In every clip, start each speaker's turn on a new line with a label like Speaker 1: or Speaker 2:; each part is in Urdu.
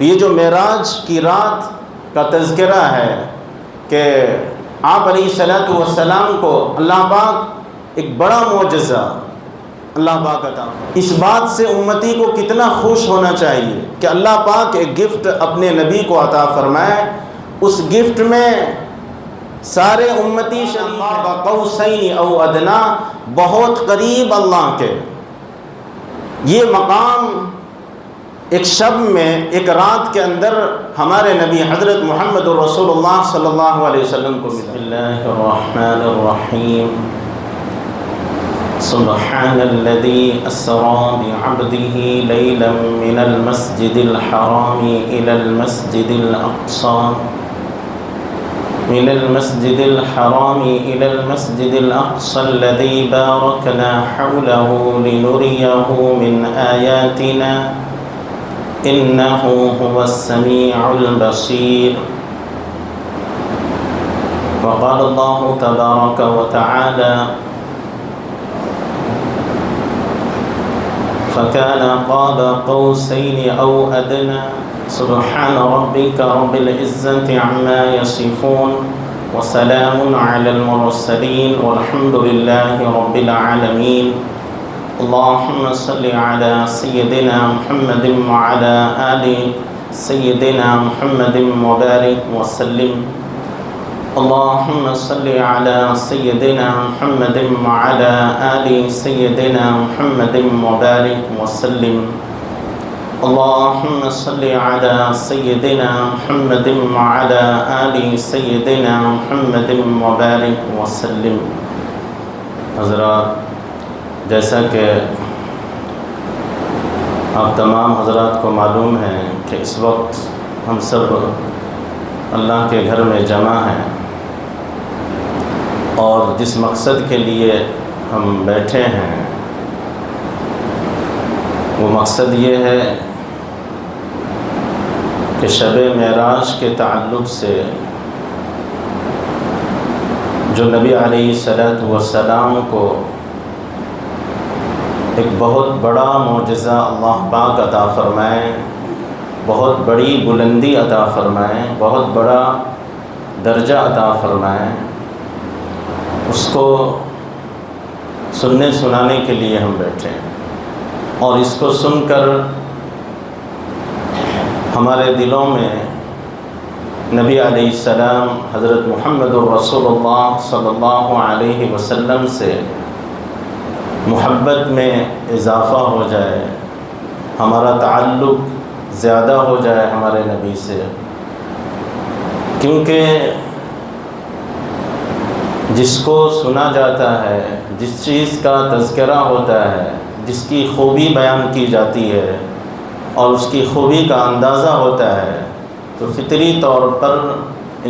Speaker 1: یہ جو معراج کی رات کا تذکرہ ہے کہ آپ علیہ الصلوۃ والسلام کو اللہ پاک ایک بڑا معجزہ اللہ پاک عطا، اس بات سے امتی کو کتنا خوش ہونا چاہیے کہ اللہ پاک ایک گفٹ اپنے نبی کو عطا فرمائے، اس گفٹ میں سارے امتی شریک قوسین او ادنا، بہت قریب اللہ کے۔ یہ مقام ایک شب میں، ایک رات کے اندر ہمارے نبی حضرت محمد رسول اللہ صلی اللہ علیہ وسلم کو ملا۔ بسم اللہ الرحمن الرحیم، سبحان الذي أسرى بعبده ليلا من المسجد الحرام إلى المسجد الأقصى الذي باركنا حوله لنريه من آياتنا إنه هو السميع البصير۔ وقال الله تبارك وتعالى: فكان قاب قوسين أو أدنى سبحان ربك رب العزة عما يصفون وسلام على المرسلين والحمد لله رب العالمين۔ اللهم صل على سيدنا محمد وعلى آل سيدنا محمد وبارك وسلم۔ اللهم صل على سيدنا محمد وعلى آل سيدنا محمد وبارك وسلم۔ اللهم صل على سيدنا محمد وعلى آل سيدنا محمد وبارك وسلم۔ حضرات، جیسا کہ آپ تمام حضرات کو معلوم ہے کہ اس وقت ہم سب اللہ کے گھر میں جمع ہیں، اور جس مقصد کے لیے ہم بیٹھے ہیں وہ مقصد یہ ہے کہ شب معراج کے تعلق سے جو نبی علیہ الصلوۃ والسلام کو ایک بہت بڑا معجزہ اللہ پاک عطا فرمائے، بہت بڑی بلندی عطا فرمائے، بہت بڑا درجہ عطا فرمائے، اس کو سننے سنانے کے لیے ہم بیٹھے ہیں، اور اس کو سن کر ہمارے دلوں میں نبی علیہ السلام حضرت محمد الرسول اللہ صلی اللہ علیہ وسلم سے محبت میں اضافہ ہو جائے، ہمارا تعلق زیادہ ہو جائے ہمارے نبی سے، کیونکہ جس کو سنا جاتا ہے، جس چیز کا تذکرہ ہوتا ہے، جس کی خوبی بیان کی جاتی ہے اور اس کی خوبی کا اندازہ ہوتا ہے، تو فطری طور پر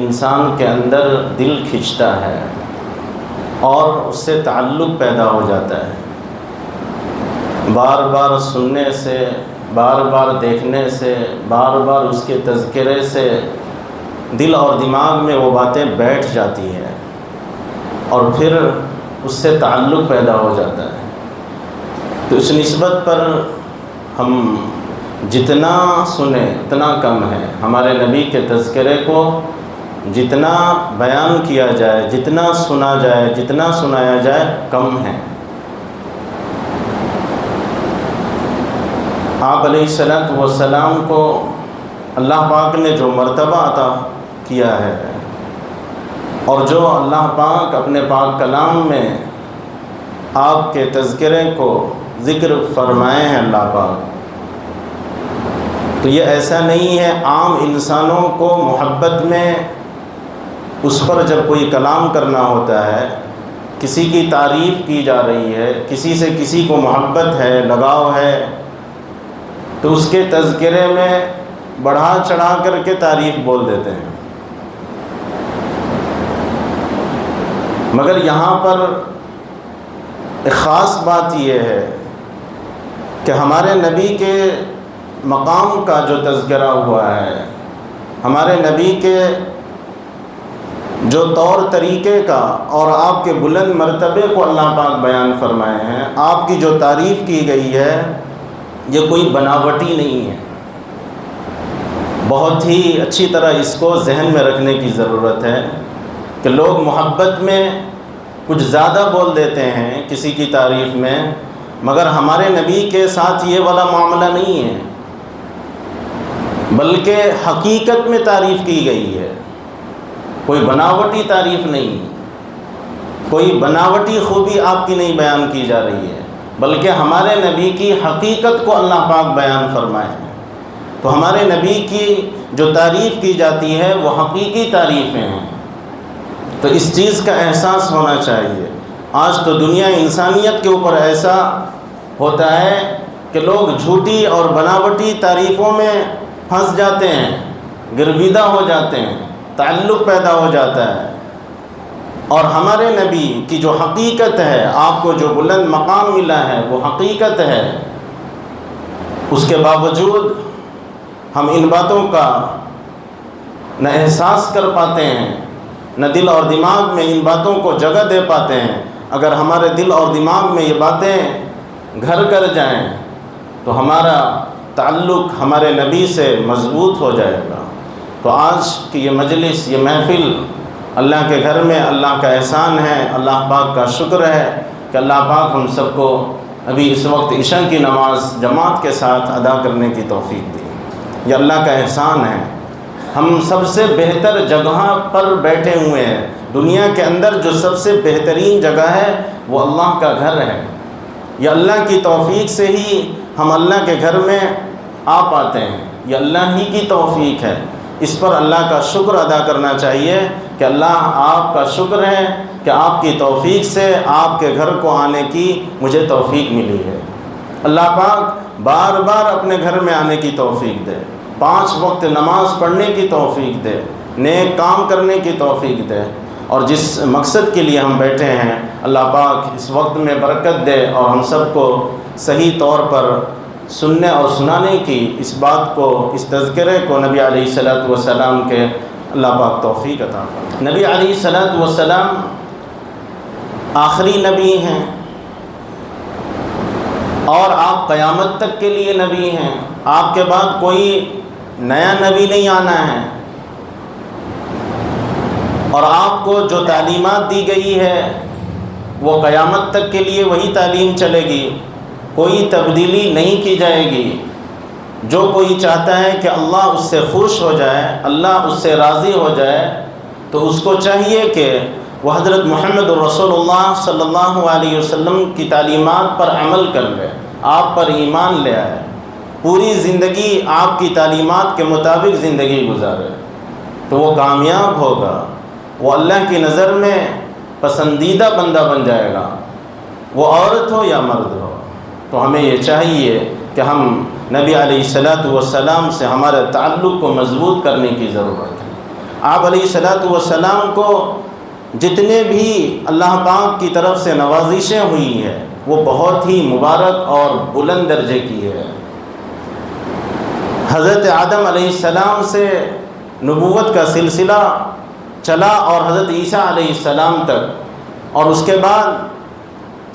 Speaker 1: انسان کے اندر دل کھنچتا ہے اور اس سے تعلق پیدا ہو جاتا ہے۔ بار بار سننے سے، بار بار دیکھنے سے، بار بار اس کے تذکرے سے دل اور دماغ میں وہ باتیں بیٹھ جاتی ہیں، اور پھر اس سے تعلق پیدا ہو جاتا ہے۔ تو اس نسبت پر ہم جتنا سنیں اتنا کم ہے، ہمارے نبی کے تذکرے کو جتنا بیان کیا جائے، جتنا سنا جائے، جتنا سنایا جائے، کم ہے۔ آپ علیہ الصلوۃ والسلام کو اللہ پاک نے جو مرتبہ عطا کیا ہے، اور جو اللہ پاک اپنے پاک کلام میں آپ کے تذکرے کو ذکر فرمائے ہیں اللہ پاک، تو یہ ایسا نہیں ہے عام انسانوں کو محبت میں اس پر جب کوئی کلام کرنا ہوتا ہے، کسی کی تعریف کی جا رہی ہے، کسی سے کسی کو محبت ہے، لگاؤ ہے، تو اس کے تذکرے میں بڑھا چڑھا کر کے تعریف بول دیتے ہیں۔ مگر یہاں پر ایک خاص بات یہ ہے کہ ہمارے نبی کے مقام کا جو تذکرہ ہوا ہے، ہمارے نبی کے جو طور طریقے کا اور آپ کے بلند مرتبے کو اللہ پاک بیان فرمائے ہیں، آپ کی جو تعریف کی گئی ہے، یہ کوئی بناوٹی نہیں ہے، بہت ہی اچھی طرح اس کو ذہن میں رکھنے کی ضرورت ہے کہ لوگ محبت میں کچھ زیادہ بول دیتے ہیں کسی کی تعریف میں، مگر ہمارے نبی کے ساتھ یہ والا معاملہ نہیں ہے، بلکہ حقیقت میں تعریف کی گئی ہے، کوئی بناوٹی تعریف نہیں، کوئی بناوٹی خوبی آپ کی نہیں بیان کی جا رہی ہے، بلکہ ہمارے نبی کی حقیقت کو اللہ پاک بیان فرمائے ہیں۔ تو ہمارے نبی کی جو تعریف کی جاتی ہے وہ حقیقی تعریفیں ہیں، تو اس چیز کا احساس ہونا چاہیے۔ آج تو دنیا انسانیت کے اوپر ایسا ہوتا ہے کہ لوگ جھوٹی اور بناوٹی تعریفوں میں پھنس جاتے ہیں، گرویدہ ہو جاتے ہیں، تعلق پیدا ہو جاتا ہے، اور ہمارے نبی کی جو حقیقت ہے، آپ کو جو بلند مقام ملا ہے وہ حقیقت ہے، اس کے باوجود ہم ان باتوں کا نہ احساس کر پاتے ہیں، نہ دل اور دماغ میں ان باتوں کو جگہ دے پاتے ہیں۔ اگر ہمارے دل اور دماغ میں یہ باتیں گھر کر جائیں تو ہمارا تعلق ہمارے نبی سے مضبوط ہو جائے گا۔ تو آج کی یہ مجلس، یہ محفل اللہ کے گھر میں اللہ کا احسان ہے، اللہ پاک کا شکر ہے کہ اللہ پاک ہم سب کو ابھی اس وقت عشاء کی نماز جماعت کے ساتھ ادا کرنے کی توفیق دی۔ یہ اللہ کا احسان ہے۔ ہم سب سے بہتر جگہ پر بیٹھے ہوئے ہیں، دنیا کے اندر جو سب سے بہترین جگہ ہے وہ اللہ کا گھر ہے۔ یہ اللہ کی توفیق سے ہی ہم اللہ کے گھر میں آ پاتے ہیں، یہ اللہ ہی کی توفیق ہے۔ اس پر اللہ کا شکر ادا کرنا چاہیے کہ اللہ آپ کا شکر ہے کہ آپ کی توفیق سے آپ کے گھر کو آنے کی مجھے توفیق ملی ہے۔ اللہ پاک بار بار اپنے گھر میں آنے کی توفیق دے، 5 وقت نماز پڑھنے کی توفیق دے، نیک کام کرنے کی توفیق دے، اور جس مقصد کے لیے ہم بیٹھے ہیں اللہ پاک اس وقت میں برکت دے، اور ہم سب کو صحیح طور پر سننے اور سنانے کی اس بات کو، اس تذکرے کو نبی علیہ الصلوۃ والسلام کے اللہ پاک توفیق عطا فرمائے۔ نبی علیہ الصلوۃ والسلام آخری نبی ہیں، اور آپ قیامت تک کے لیے نبی ہیں، آپ کے بعد کوئی نیا نبی نہیں آنا ہے، اور آپ کو جو تعلیمات دی گئی ہے وہ قیامت تک کے لیے وہی تعلیم چلے گی، کوئی تبدیلی نہیں کی جائے گی۔ جو کوئی چاہتا ہے کہ اللہ اس سے خوش ہو جائے، اللہ اس سے راضی ہو جائے، تو اس کو چاہیے کہ وہ حضرت محمد رسول اللہ صلی اللہ علیہ وسلم کی تعلیمات پر عمل کر لے، آپ پر ایمان لے آئے، پوری زندگی آپ کی تعلیمات کے مطابق زندگی گزارے، تو وہ کامیاب ہوگا، وہ اللہ کی نظر میں پسندیدہ بندہ بن جائے گا، وہ عورت ہو یا مرد ہو۔ تو ہمیں یہ چاہیے کہ ہم نبی علیہ الصلوۃ والسلام سے ہمارے تعلق کو مضبوط کرنے کی ضرورت ہے۔ آپ علیہ الصلوۃ والسلام کو جتنے بھی اللہ پاک کی طرف سے نوازشیں ہوئی ہیں وہ بہت ہی مبارک اور بلند درجے کی ہے۔ حضرت آدم علیہ السلام سے نبوت کا سلسلہ چلا اور حضرت عیسیٰ علیہ السلام تک، اور اس کے بعد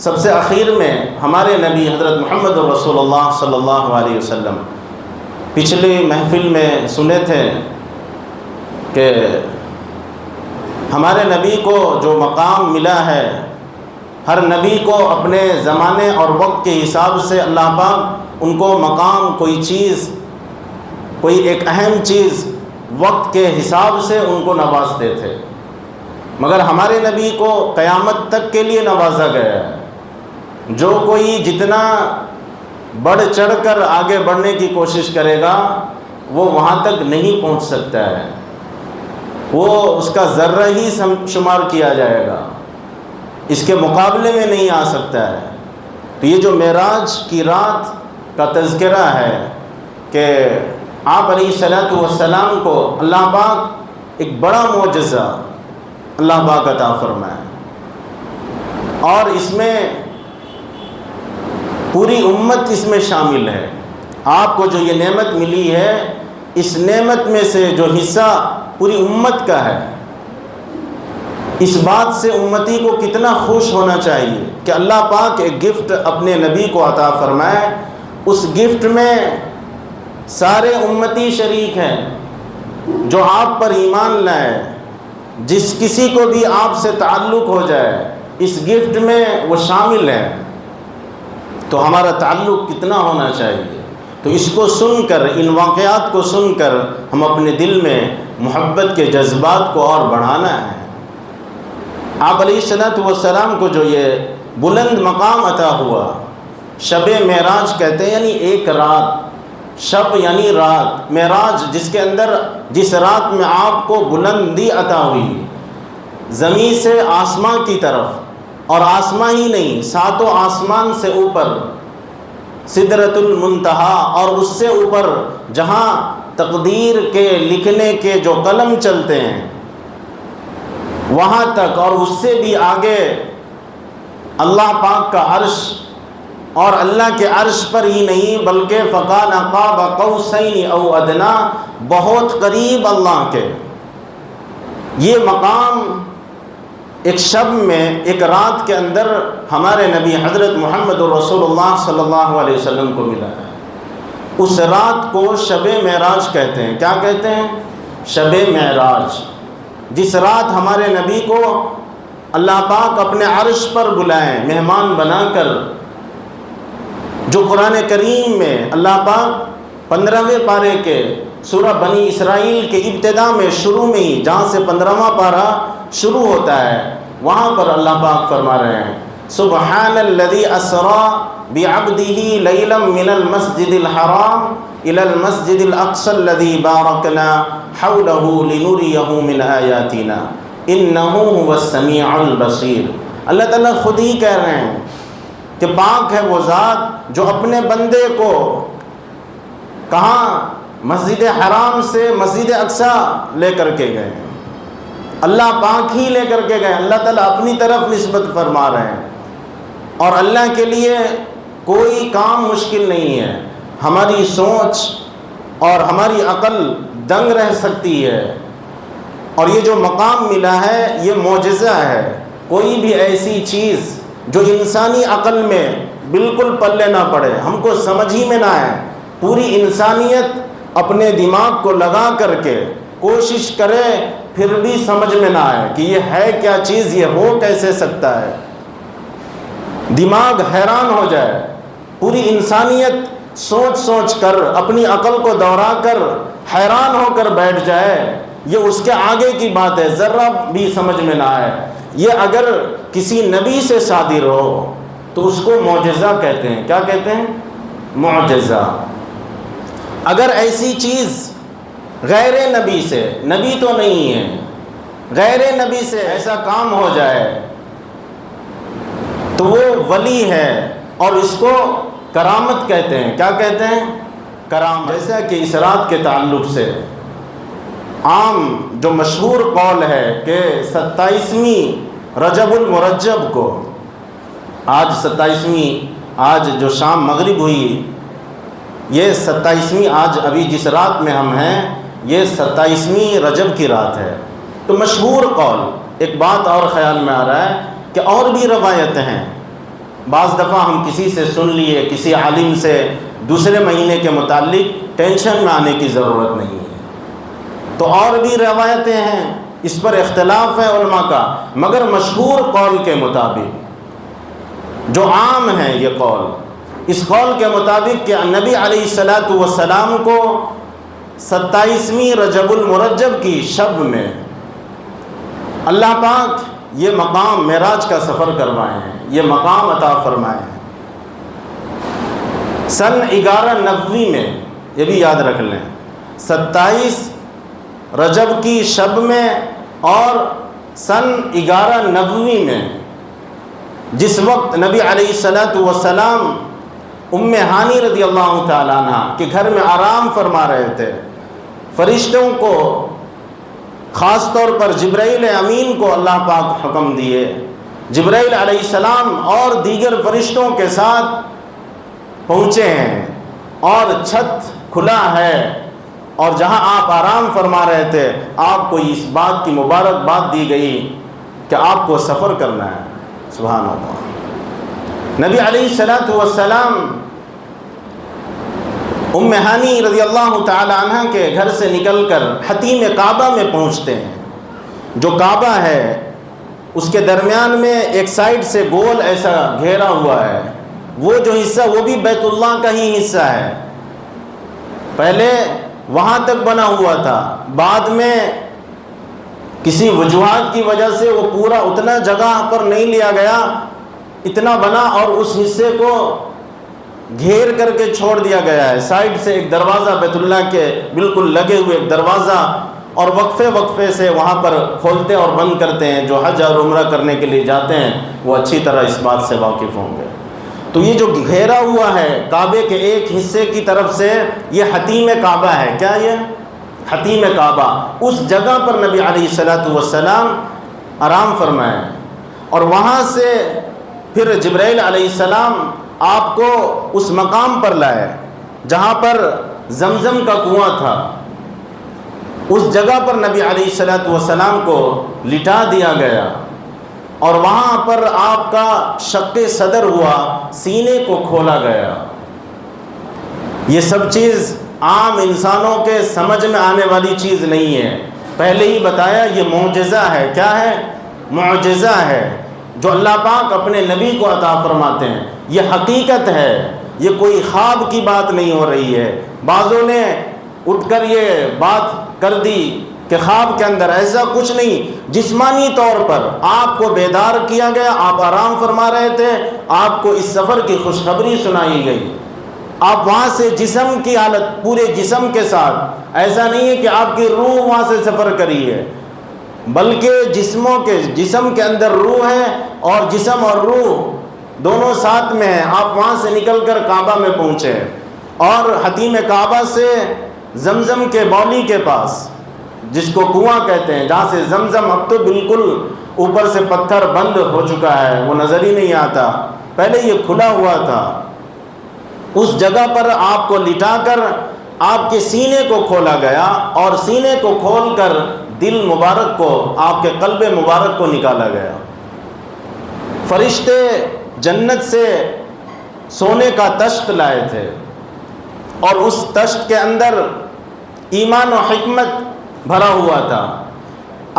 Speaker 1: سب سے آخر میں ہمارے نبی حضرت محمد رسول اللہ صلی اللہ علیہ وسلم۔ پچھلی محفل میں سنے تھے کہ ہمارے نبی کو جو مقام ملا ہے، ہر نبی کو اپنے زمانے اور وقت کے حساب سے اللہ پاک ان کو مقام، کوئی چیز، کوئی ایک اہم چیز وقت کے حساب سے ان کو نوازتے تھے، مگر ہمارے نبی کو قیامت تک کے لیے نوازا گیا ہے۔ جو کوئی جتنا بڑھ چڑھ کر آگے بڑھنے کی کوشش کرے گا وہ وہاں تک نہیں پہنچ سکتا ہے، وہ اس کا ذرہ ہی شمار کیا جائے گا، اس کے مقابلے میں نہیں آ سکتا ہے۔ تو یہ جو معراج کی رات کا تذکرہ ہے کہ آپ علیہ الصلوۃ والسلام کو اللہ پاک ایک بڑا معجزہ اللہ پاک عطا فرمائے، اور اس میں پوری امت اس میں شامل ہے۔ آپ کو جو یہ نعمت ملی ہے، اس نعمت میں سے جو حصہ پوری امت کا ہے، اس بات سے امتی کو کتنا خوش ہونا چاہیے کہ اللہ پاک ایک گفٹ اپنے نبی کو عطا فرمائے، اس گفٹ میں سارے امتی شریک ہیں جو آپ پر ایمان لائے، جس کسی کو بھی آپ سے تعلق ہو جائے اس گفٹ میں وہ شامل ہے۔ تو ہمارا تعلق کتنا ہونا چاہیے؟ تو اس کو سن کر، ان واقعات کو سن کر ہم اپنے دل میں محبت کے جذبات کو اور بڑھانا ہے۔ آپ علیہ السلام کو جو یہ بلند مقام عطا ہوا، شب معراج کہتے ہیں، یعنی ایک رات، شب یعنی رات، معراج جس رات میں آپ کو بلندی عطا ہوئی زمین سے آسمان کی طرف، اور آسمان ہی نہیں، ساتوں آسمان سے اوپر سدرۃ المنتہا، اور اس سے اوپر جہاں تقدیر کے لکھنے کے جو قلم چلتے ہیں وہاں تک، اور اس سے بھی آگے اللہ پاک کا عرش، اور اللہ کے عرش پر ہی نہیں بلکہ فَقَانَ قَابَ قَوْسَيْنِ أَوْ أَدْنَىٰ، بہت قریب اللہ کے۔ یہ مقام ایک شب میں، ایک رات کے اندر ہمارے نبی حضرت محمد رسول اللہ صلی اللہ علیہ وسلم کو ملا ہے۔ اس رات کو شب معراج کہتے ہیں۔ کیا کہتے ہیں؟ شب معراج۔ جس رات ہمارے نبی کو اللہ پاک اپنے عرش پر بلائیں مہمان بنا کر، جو قرآن کریم میں اللہ پاک 15ویں پارے کے سورہ بنی اسرائیل کے ابتدا میں، شروع میں ہی، جہاں سے 15واں پارہ شروع ہوتا ہے، وہاں پر اللہ پاک فرما رہے ہیں سبحان الذی اسریٰ بعبدہ لیلا من المسجد الحرام الی المسجد الاقصی الذی بارکنا حولہ لنریہ من آیاتنا انہ هو السمیع البصیر۔ اللہ تعالیٰ خود ہی کہہ رہے ہیں کہ پاک ہے وہ ذات جو اپنے بندے کو کہاں؟ مسجد حرام سے مسجد اقصی لے کر کے گئے، اللہ پاک ہی لے کر کے گئے، اللہ تعالیٰ اپنی طرف نسبت فرما رہے ہیں۔ اور اللہ کے لیے کوئی کام مشکل نہیں ہے۔ ہماری سوچ اور ہماری عقل دنگ رہ سکتی ہے، اور یہ جو مقام ملا ہے یہ معجزہ ہے۔ کوئی بھی ایسی چیز جو انسانی عقل میں بالکل پلے نہ پڑے، ہم کو سمجھ ہی میں نہ آئے، پوری انسانیت اپنے دماغ کو لگا کر کے کوشش کرے پھر بھی سمجھ میں نہ آئے کہ یہ ہے کیا چیز، یہ ہو کیسے سکتا ہے، دماغ حیران ہو جائے۔ پوری انسانیت سوچ سوچ کر، اپنی عقل کو دوڑا کر حیران ہو کر بیٹھ جائے، یہ اس کے آگے کی بات ہے، ذرہ بھی سمجھ میں نہ آئے۔ یہ اگر کسی نبی سے صادر ہو تو اس کو معجزہ کہتے ہیں۔ کیا کہتے ہیں؟ معجزہ۔ اگر ایسی چیز غیر نبی سے، نبی تو نہیں ہے، غیر نبی سے ایسا کام ہو جائے تو وہ ولی ہے، اور اس کو کرامت کہتے ہیں۔ کیا کہتے ہیں؟ کرامت۔ جیسا کہ اس رات کے تعلق سے عام جو مشہور قول ہے کہ 27ویں رجب المرجب کو، آج 27ویں، آج جو شام مغرب ہوئی، یہ 27ویں، آج ابھی جس رات میں ہم ہیں یہ 27ویں رجب کی رات ہے۔ تو مشہور قول، ایک بات اور خیال میں آ رہا ہے کہ اور بھی روایتیں ہیں، بعض دفعہ ہم کسی سے سن لیے، کسی عالم سے، دوسرے مہینے کے متعلق ٹینشن میں آنے کی ضرورت نہیں ہے۔ تو اور بھی روایتیں ہیں، اس پر اختلاف ہے علماء کا، مگر مشہور قول کے مطابق جو عام ہے یہ قول، اس قول کے مطابق کہ نبی علیہ السلام کو 27ویں رجب المرجب کی شب میں اللہ پاک یہ مقام معراج کا سفر کروائے ہیں، یہ مقام عطا فرمائے ہیں۔ سن 1190 میں، یہ بھی یاد رکھ لیں، 27 رجب کی شب میں، اور سن 1190 میں جس وقت نبی علیہ السلام ام ہانی رضی اللہ تعالیٰ عنہ کے گھر میں آرام فرما رہے تھے، فرشتوں کو، خاص طور پر جبرائیل امین کو اللہ پاک حکم دیے، جبرائیل علیہ السلام اور دیگر فرشتوں کے ساتھ پہنچے ہیں، اور چھت کھلا ہے، اور جہاں آپ آرام فرما رہے تھے آپ کو اس بات کی مبارکباد دی گئی کہ آپ کو سفر کرنا ہے۔ سبحان اللہ۔ نبی علیہ السلام ام ہانی رضی اللہ تعالی عنہ کے گھر سے نکل کر حتیم کعبہ میں پہنچتے ہیں. جو کعبہ ہے اس کے درمیان میں ایک سائڈ سے گول ایسا گھیرا ہوا ہے، وہ جو حصہ وہ بھی بیت اللہ کا ہی حصہ ہے. پہلے وہاں تک بنا ہوا تھا، بعد میں کسی وجوہات کی وجہ سے وہ پورا اتنا جگہ پر نہیں لیا گیا، اتنا بنا اور اس حصے کو گھیر کر کے چھوڑ دیا گیا ہے. سائڈ سے ایک دروازہ بیت اللہ کے بالکل لگے ہوئے ایک دروازہ، اور وقفے وقفے سے وہاں پر کھولتے اور بند کرتے ہیں. جو حج اور عمرہ کرنے کے لیے جاتے ہیں وہ اچھی طرح اس بات سے واقف ہوں گے. تو یہ جو گھیرا ہوا ہے کعبے کے ایک حصے کی طرف سے، یہ حتیم کعبہ ہے. کیا یہ حتیم کعبہ؟ اس جگہ پر نبی علیہ الصلوۃ والسلام آرام فرمائے، اور وہاں سے پھر جبرائیل علیہ السلام آپ کو اس مقام پر لائے جہاں پر زمزم کا کنواں تھا. اس جگہ پر نبی علیہ الصلوۃ والسلام کو لٹا دیا گیا، اور وہاں پر آپ کا شق صدر ہوا، سینے کو کھولا گیا. یہ سب چیز عام انسانوں کے سمجھ میں آنے والی چیز نہیں ہے. پہلے ہی بتایا یہ معجزہ ہے. کیا ہے؟ معجزہ ہے جو اللہ پاک اپنے نبی کو عطا فرماتے ہیں. یہ حقیقت ہے، یہ کوئی خواب کی بات نہیں ہو رہی ہے. بعضوں نے اٹھ کر یہ بات کر دی کہ خواب کے اندر ایسا کچھ نہیں. جسمانی طور پر آپ کو بیدار کیا گیا، آپ آرام فرما رہے تھے، آپ کو اس سفر کی خوشخبری سنائی گئی. آپ وہاں سے جسم کی حالت پورے جسم کے ساتھ، ایسا نہیں ہے کہ آپ کی روح وہاں سے سفر کری ہے، بلکہ جسم کے اندر روح ہے، اور جسم اور روح دونوں ساتھ میں ہیں. آپ وہاں سے نکل کر کعبہ میں پہنچے، اور حتیم کعبہ سے زمزم کے باولی کے پاس، جس کو کنواں کہتے ہیں، جہاں سے زمزم اب تو بالکل اوپر سے پتھر بند ہو چکا ہے، وہ نظر ہی نہیں آتا، پہلے یہ کھلا ہوا تھا. اس جگہ پر آپ کو لٹا کر آپ کے سینے کو کھولا گیا، اور سینے کو کھول کر دل مبارک کو، آپ کے قلب مبارک کو نکالا گیا. فرشتے جنت سے سونے کا تشت لائے تھے، اور اس تشت کے اندر ایمان و حکمت بھرا ہوا تھا.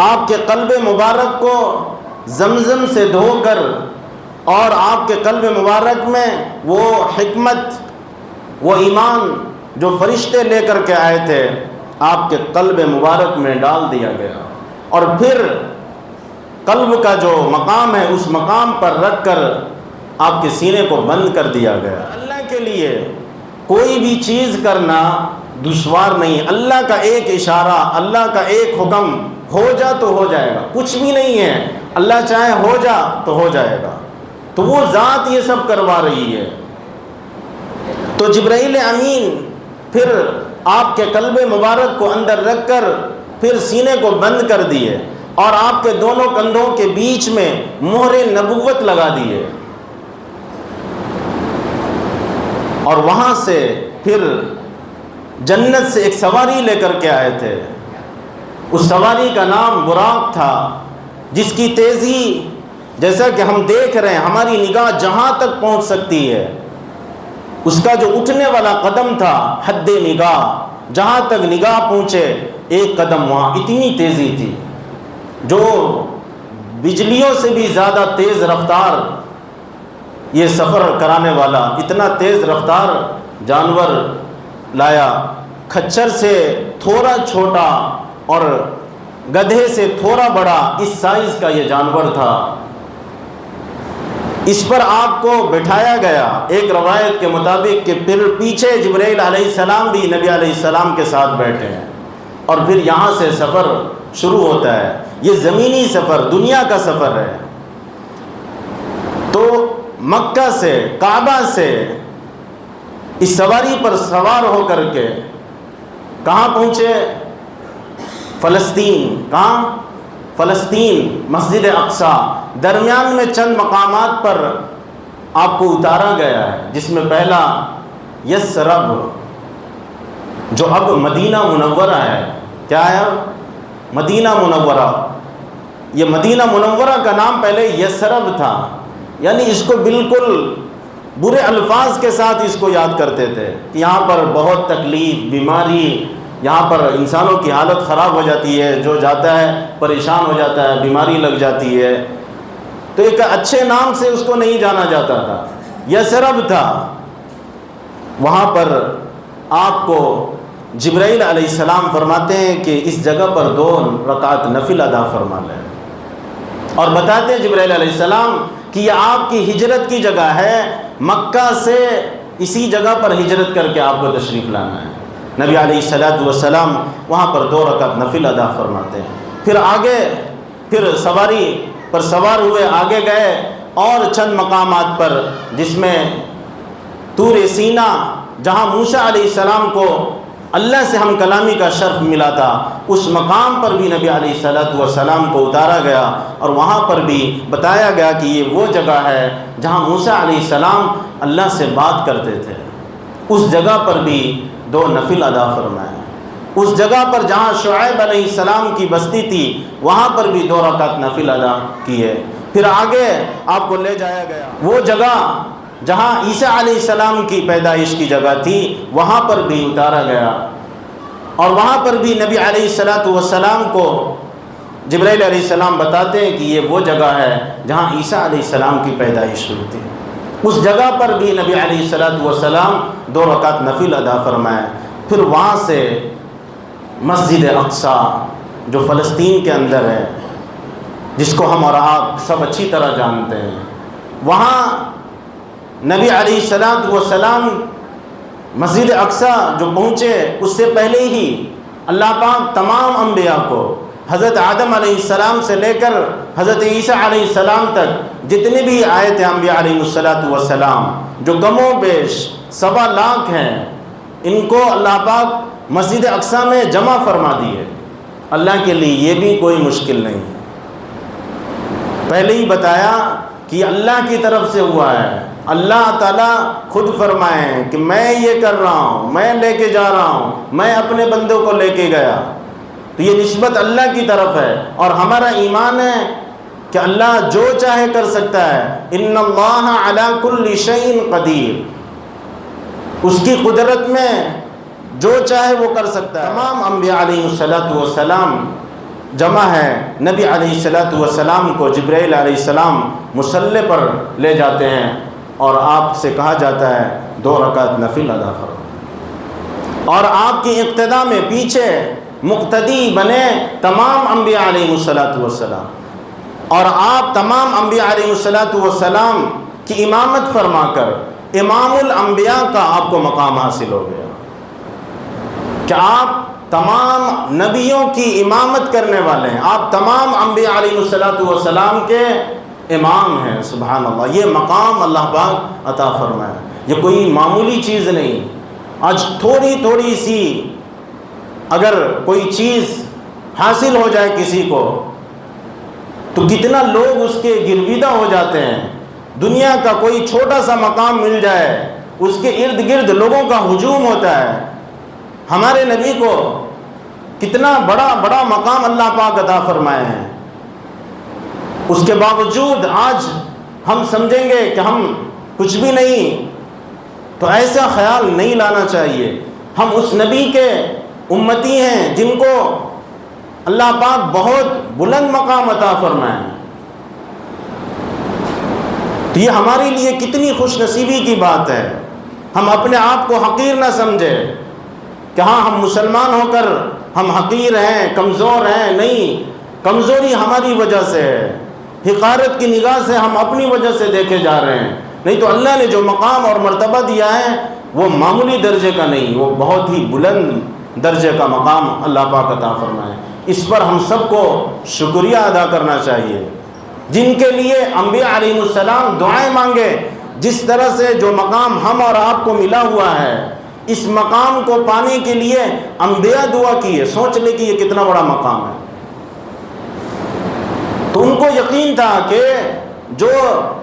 Speaker 1: آپ کے قلب مبارک کو زمزم سے دھو کر، اور آپ کے قلب مبارک میں وہ حکمت، وہ ایمان جو فرشتے لے کر کے آئے تھے، آپ کے قلب مبارک میں ڈال دیا گیا. اور پھر قلب کا جو مقام ہے اس مقام پر رکھ کر آپ کے سینے کو بند کر دیا گیا. اللہ کے لیے کوئی بھی چیز کرنا دشوار نہیں. اللہ کا ایک اشارہ، اللہ کا ایک حکم، ہو جا تو ہو جائے گا. کچھ بھی نہیں ہے، اللہ چاہے ہو جا تو ہو جائے گا. تو وہ ذات یہ سب کروا رہی ہے. تو جبرائیل امین پھر آپ کے قلب مبارک کو اندر رکھ کر پھر سینے کو بند کر دیے، اور آپ کے دونوں کندھوں کے بیچ میں مہر نبوت لگا دیے. اور وہاں سے پھر جنت سے ایک سواری لے کر کے آئے تھے. اس سواری کا نام براق تھا، جس کی تیزی جیسا کہ ہم دیکھ رہے ہیں، ہماری نگاہ جہاں تک پہنچ سکتی ہے، اس کا جو اٹھنے والا قدم تھا، حد نگاہ، جہاں تک نگاہ پہنچے ایک قدم وہاں. اتنی تیزی تھی، جو بجلیوں سے بھی زیادہ تیز رفتار یہ سفر کرانے والا، اتنا تیز رفتار جانور لایا. کھچر سے تھوڑا چھوٹا اور گدھے سے تھوڑا بڑا، اس سائز کا یہ جانور تھا. اس پر آپ کو بٹھایا گیا. ایک روایت کے مطابق کہ پھر پیچھے جبرائیل علیہ السلام بھی نبی علیہ السلام کے ساتھ بیٹھے ہیں، اور پھر یہاں سے سفر شروع ہوتا ہے. یہ زمینی سفر، دنیا کا سفر ہے. تو مکہ سے، کعبہ سے اس سواری پر سوار ہو کر کے کہاں پہنچے؟ فلسطین. کہاں؟ فلسطین، مسجد اقصیٰ. درمیان میں چند مقامات پر آپ کو اتارا گیا ہے، جس میں پہلا یثرب، جو اب مدینہ منورہ ہے. کیا ہے؟ مدینہ منورہ. یہ مدینہ منورہ کا نام پہلے یثرب تھا، یعنی اس کو بالکل برے الفاظ کے ساتھ اس کو یاد کرتے تھے کہ یہاں پر بہت تکلیف، بیماری، یہاں پر انسانوں کی حالت خراب ہو جاتی ہے، جو جاتا ہے پریشان ہو جاتا ہے، بیماری لگ جاتی ہے۔ تو ایک اچھے نام سے اس کو نہیں جانا جاتا تھا، یثرب تھا۔ وہاں پر آپ کو جبرائیل علیہ السلام فرماتے ہیں کہ اس جگہ پر 2 رکعت نفل ادا فرما لیں، اور بتاتے ہیں جبرائیل علیہ السلام کہ یہ آپ کی ہجرت کی جگہ ہے، مکہ سے اسی جگہ پر ہجرت کر کے آپ کو تشریف لانا ہے۔ نبی علیہ السلام وہاں پر 2 رکعت نفل ادا فرماتے ہیں۔ پھر آگے سواری پر سوار ہوئے آگے گئے اور چند مقامات پر، جس میں طور سینا، جہاں موسیٰ علیہ السلام کو اللہ سے ہم کلامی کا شرف ملا تھا، اس مقام پر بھی نبی علیہ السلام کو اتارا گیا، اور وہاں پر بھی بتایا گیا کہ یہ وہ جگہ ہے جہاں موسیٰ علیہ السلام اللہ سے بات کرتے تھے۔ اس جگہ پر بھی 2 نفل ادا فرمائے۔ اس جگہ پر جہاں شعیب علیہ السلام کی بستی تھی، وہاں پر بھی 2 رکعت نفل ادا کیے۔ پھر آگے آپ کو لے جایا گیا وہ جگہ جہاں عیسیٰ علیہ السلام کی پیدائش کی جگہ تھی، وہاں پر بھی اتارا گیا، اور وہاں پر بھی نبی علیہ السلام کو جبرائیل علیہ السلام بتاتے ہیں کہ یہ وہ جگہ ہے جہاں عیسیٰ علیہ السلام کی پیدائش ہوئی تھی۔ اس جگہ پر بھی نبی علیہ السلام 2 رکعت نفل ادا فرمائے۔ پھر وہاں سے مسجد اقصیٰ جو فلسطین کے اندر ہے، جس کو ہم اور آپ سب اچھی طرح جانتے ہیں، وہاں نبی علیہ السلام مسجد اقصیٰ جو پہنچے، اس سے پہلے ہی اللہ پاک تمام انبیاء کو، حضرت آدم علیہ السلام سے لے کر حضرت عیسیٰ علیہ السلام تک جتنے بھی آئے تھے انبیاء علیہ السلام، جو کم و بیش 1.25 لاکھ ہیں، ان کو اللہ پاک مسجد اقصیٰ میں جمع فرما دیے۔ اللہ کے لیے یہ بھی کوئی مشکل نہیں، پہلے ہی بتایا کہ اللہ کی طرف سے ہوا ہے۔ اللہ تعالیٰ خود فرمائیں کہ میں یہ کر رہا ہوں، میں لے کے جا رہا ہوں، میں اپنے بندوں کو لے کے گیا، تو یہ نسبت اللہ کی طرف ہے، اور ہمارا ایمان ہے کہ اللہ جو چاہے کر سکتا ہے۔ ان اللہ علی کل شیء قدیر، اس کی قدرت میں جو چاہے وہ کر سکتا ہے۔ تمام انبیاء علیہ السلام جمع ہے، نبی علیہ السلام کو جبرائیل علیہ السلام مصلی پر لے جاتے ہیں، اور آپ سے کہا جاتا ہے 2 رکعت نفل ادا فرمائیں، اور آپ کی اقتداء میں پیچھے مقتدی بنے تمام انبیاء علیہ السلام، اور آپ تمام انبیاء علیہ السلام کی امامت فرما کر امام الانبیاء کا آپ کو مقام حاصل ہو گیا، کہ آپ تمام نبیوں کی امامت کرنے والے ہیں، آپ تمام انبیاء علیہ السلام کے امام ہیں۔ سبحان اللہ، یہ مقام اللہ پاک عطا فرمایا، یہ کوئی معمولی چیز نہیں۔ آج تھوڑی سی اگر کوئی چیز حاصل ہو جائے کسی کو، تو کتنا لوگ اس کے گرویدہ ہو جاتے ہیں۔ دنیا کا کوئی چھوٹا سا مقام مل جائے، اس کے ارد گرد لوگوں کا ہجوم ہوتا ہے۔ ہمارے نبی کو کتنا بڑا مقام اللہ پاک عطا فرمائے ہیں، اس کے باوجود آج ہم سمجھیں گے کہ ہم کچھ بھی نہیں، تو ایسا خیال نہیں لانا چاہیے۔ ہم اس نبی کے امتی ہیں جن کو اللہ پاک بہت بلند مقام عطا فرمائے، تو یہ ہمارے لیے کتنی خوش نصیبی کی بات ہے۔ ہم اپنے آپ کو حقیر نہ سمجھیں کہ ہاں ہم مسلمان ہو کر ہم حقیر ہیں، کمزور ہیں، نہیں، کمزوری ہماری وجہ سے ہے، حقارت کی نگاہ سے ہم اپنی وجہ سے دیکھے جا رہے ہیں، نہیں تو اللہ نے جو مقام اور مرتبہ دیا ہے وہ معمولی درجے کا نہیں، وہ بہت ہی بلند درجے کا مقام اللہ پاک عطا فرمائے۔ اس پر ہم سب کو شکریہ ادا کرنا چاہیے، جن کے لیے انبیاء علیہ السلام دعائیں مانگے۔ جس طرح سے جو مقام ہم اور آپ کو ملا ہوا ہے، اس مقام کو پانے کے لیے انبیاء دعا کیے۔ سوچ لے کہ یہ کتنا بڑا مقام ہے۔ تو ان کو یقین تھا کہ جو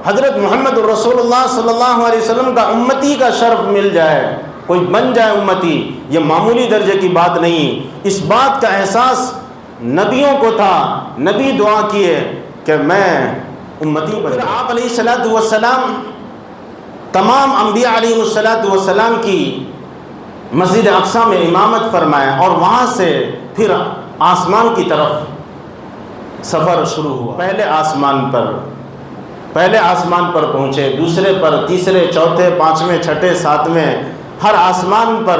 Speaker 1: حضرت محمد رسول اللہ صلی اللہ علیہ وسلم کا امتی کا شرف مل جائے، کوئی بن جائے امتی، یہ معمولی درجے کی بات نہیں۔ اس بات کا احساس نبیوں کو تھا، نبی دعا کیے کہ میں امتی بن جاؤں۔ آپ علیہ السلام تمام انبیاء علیہ السلام کی مسجد اقصیٰ میں امامت فرمایا، اور وہاں سے پھر آسمان کی طرف سفر شروع ہوا۔ پہلے آسمان پر پہنچے، دوسرے پر، تیسرے، چوتھے، پانچویں، چھٹے، ساتویں، ہر آسمان پر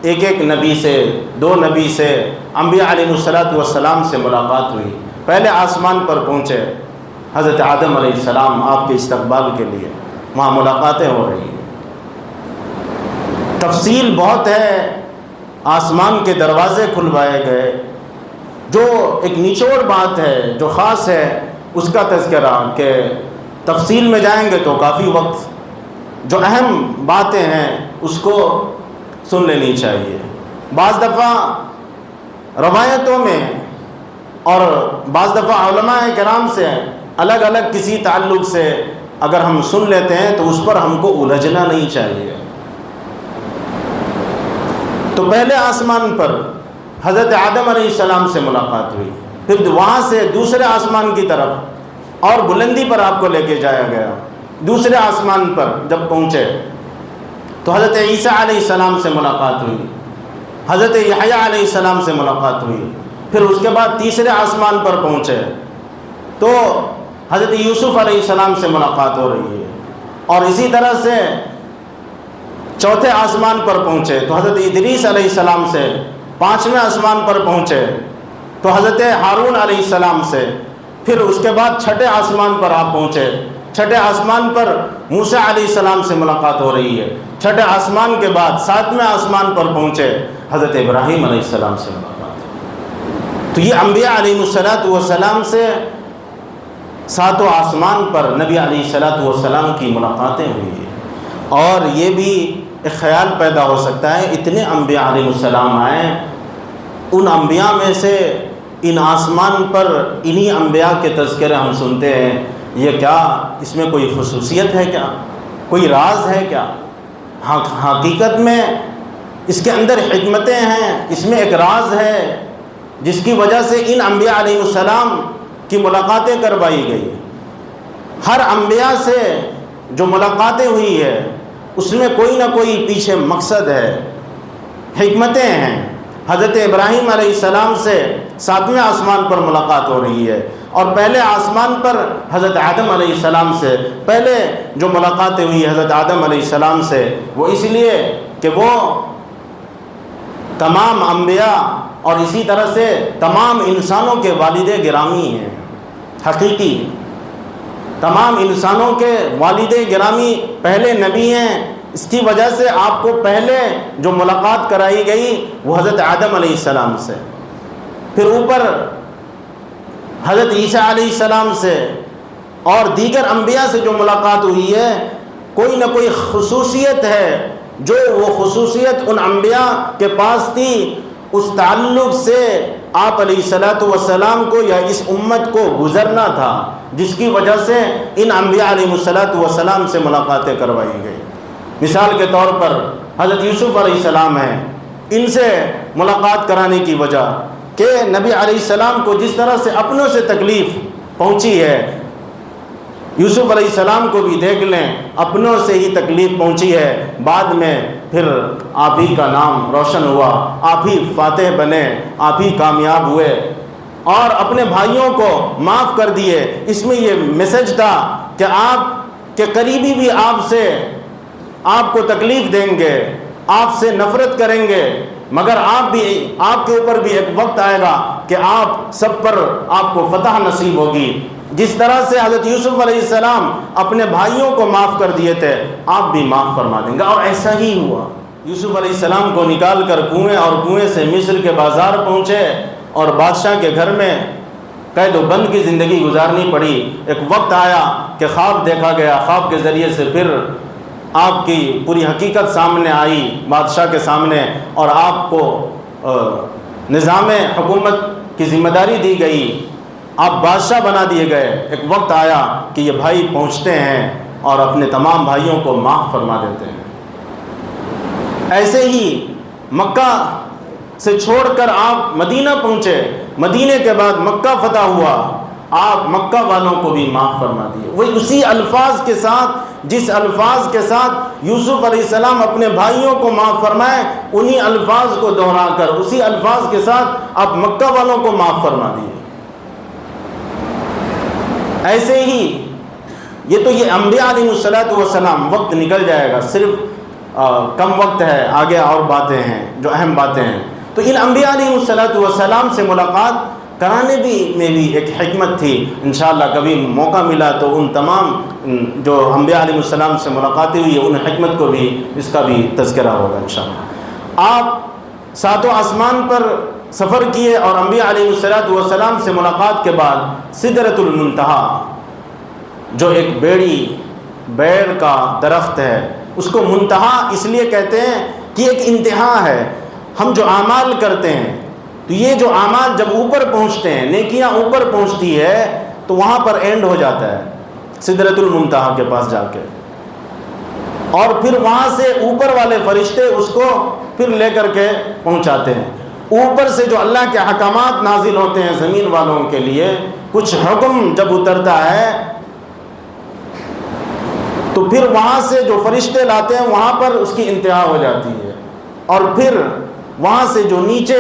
Speaker 1: ایک ایک نبی سے، 2 نبی سے، انبیاء علیہ السلام سے ملاقات ہوئی۔ پہلے آسمان پر پہنچے، حضرت آدم علیہ السلام آپ کے استقبال کے لیے وہاں ملاقاتیں ہو رہی ہیں۔ تفصیل بہت ہے، آسمان کے دروازے کھلوائے گئے۔ جو ایک نچوڑ بات ہے، جو خاص ہے، اس کا تذکرہ کہ تفصیل میں جائیں گے تو کافی وقت، جو اہم باتیں ہیں اس کو سن لینی چاہیے۔ بعض دفعہ روایتوں میں اور بعض دفعہ علماء کرام سے الگ الگ کسی تعلق سے اگر ہم سن لیتے ہیں تو اس پر ہم کو الجھنا نہیں چاہیے۔ تو پہلے آسمان پر حضرت آدم علیہ السلام سے ملاقات ہوئی، پھر وہاں سے دوسرے آسمان کی طرف اور بلندی پر آپ کو لے کے جایا گیا۔ دوسرے آسمان پر جب پہنچے تو حضرت عیسیٰ علیہ السلام سے ملاقات ہوئی، حضرت یحییٰ علیہ السلام سے ملاقات ہوئی۔ پھر اس کے بعد تیسرے آسمان پر پہنچے تو حضرت یوسف علیہ السلام سے ملاقات ہو رہی ہے، اور اسی طرح سے چوتھے آسمان پر پہنچے تو حضرت ادریس علیہ السلام سے، پانچویں آسمان پر پہنچے تو حضرت ہارون علیہ السلام سے، پھر اس کے بعد چھٹے آسمان پر آپ پہنچے، چھٹے آسمان پر موسیٰ علیہ السلام سے ملاقات ہو رہی ہے۔ چھٹے آسمان کے بعد ساتویں آسمان پر پہنچے، حضرت ابراہیم علیہ السلام سے ملاقات۔ تو یہ انبیاء علیہ السلام سے ساتوں آسمان پر نبی علیہ السلام کی ملاقاتیں ہوئی ہیں۔ اور یہ بھی ایک خیال پیدا ہو سکتا ہے، اتنے انبیاء علیہ السلام آئے، ان انبیاء میں سے ان آسمان پر انہی انبیاء کے تذکرے ہم سنتے ہیں، یہ کیا اس میں کوئی خصوصیت ہے کیا؟ کوئی راز ہے کیا؟ حقیقت میں اس کے اندر حکمتیں ہیں، اس میں ایک راز ہے جس کی وجہ سے ان انبیاء علیہ السلام کی ملاقاتیں کروائی گئی۔ ہر انبیاء سے جو ملاقاتیں ہوئی ہے اس میں کوئی نہ کوئی پیچھے مقصد ہے، حکمتیں ہیں۔ حضرت ابراہیم علیہ السلام سے ساتویں آسمان پر ملاقات ہو رہی ہے، اور پہلے آسمان پر حضرت آدم علیہ السلام سے پہلے جو ملاقاتیں ہوئی حضرت آدم علیہ السلام سے، وہ اس لیے کہ وہ تمام انبیاء اور اسی طرح سے تمام انسانوں کے والد گرامی ہیں، حقیقی تمام انسانوں کے والد گرامی پہلے نبی ہیں۔ اس کی وجہ سے آپ کو پہلے جو ملاقات کرائی گئی وہ حضرت آدم علیہ السلام سے، پھر اوپر حضرت عیسیٰ علیہ السلام سے اور دیگر انبیاء سے جو ملاقات ہوئی ہے، کوئی نہ کوئی خصوصیت ہے، جو وہ خصوصیت ان انبیاء کے پاس تھی، اس تعلق سے آپ علیہ السلام کو یا اس امت کو گزرنا تھا، جس کی وجہ سے ان انبیاء علیہ السلام سے ملاقاتیں کروائی گئی۔ مثال کے طور پر حضرت یوسف علیہ السلام ہیں، ان سے ملاقات کرانے کی وجہ کہ نبی علیہ السلام کو جس طرح سے اپنوں سے تکلیف پہنچی ہے، یوسف علیہ السلام کو بھی دیکھ لیں، اپنوں سے ہی تکلیف پہنچی ہے، بعد میں پھر آپ ہی کا نام روشن ہوا، آپ ہی فاتح بنے، آپ ہی کامیاب ہوئے اور اپنے بھائیوں کو معاف کر دیے۔ اس میں یہ میسج تھا کہ آپ کے قریبی بھی آپ کو تکلیف دیں گے، آپ سے نفرت کریں گے، مگر آپ کے اوپر بھی ایک وقت آئے گا کہ آپ سب پر آپ کو فتح نصیب ہوگی۔ جس طرح سے حضرت یوسف علیہ السلام اپنے بھائیوں کو معاف کر دیے تھے، آپ بھی معاف فرما دیں گے، اور ایسا ہی ہوا۔ یوسف علیہ السلام کو نکال کر کنویں، اور کنویں سے مصر کے بازار پہنچے اور بادشاہ کے گھر میں قید و بند کی زندگی گزارنی پڑی۔ ایک وقت آیا کہ خواب دیکھا گیا، خواب کے ذریعے سے پھر آپ کی پوری حقیقت سامنے آئی بادشاہ کے سامنے، اور آپ کو نظام حکومت کی ذمہ داری دی گئی، آپ بادشاہ بنا دیے گئے۔ ایک وقت آیا کہ یہ بھائی پہنچتے ہیں اور اپنے تمام بھائیوں کو معاف فرما دیتے ہیں۔ ایسے ہی مکہ سے چھوڑ کر آپ مدینہ پہنچے، مدینے کے بعد مکہ فتح ہوا، آپ مکہ والوں کو بھی معاف فرما دیے۔ وہی اسی الفاظ کے ساتھ جس الفاظ کے ساتھ یوسف علیہ السلام اپنے بھائیوں کو معاف فرمائے، انہی الفاظ کو دہرا کر اسی الفاظ کے ساتھ آپ مکہ والوں کو معاف فرما دیے۔ ایسے ہی یہ انبیاء علیہ السلام، وقت نکل جائے گا، صرف کم وقت ہے، آگے اور باتیں ہیں جو اہم باتیں ہیں۔ تو ان انبیاء علیہ السلام سے ملاقات کرانے میں بھی ایک حکمت تھی۔ انشاءاللہ کبھی موقع ملا تو ان تمام جو انبیاء علیہ السلام سے ملاقاتیں ہوئی ان حکمت کو بھی، اس کا بھی تذکرہ ہوگا انشاءاللہ۔ آپ ساتوں آسمان پر سفر کیے اور انبیاء علیہ السلام سے ملاقات کے بعد سدرۃ المنتہا، جو ایک بیڑ کا درخت ہے، اس کو منتہا اس لیے کہتے ہیں کہ ایک انتہا ہے۔ ہم جو اعمال کرتے ہیں تو یہ جو اعمال جب اوپر پہنچتے ہیں، نیکیاں اوپر پہنچتی ہے تو وہاں پر اینڈ ہو جاتا ہے سدرۃ المنتہا کے پاس جا کے، اور پھر وہاں سے اوپر والے فرشتے اس کو پھر لے کر کے پہنچاتے ہیں۔ اوپر سے جو اللہ کے احکامات نازل ہوتے ہیں زمین والوں کے لیے، کچھ حکم جب اترتا ہے تو پھر وہاں سے جو فرشتے لاتے ہیں وہاں پر اس کی انتہا ہو جاتی ہے، اور پھر وہاں سے جو نیچے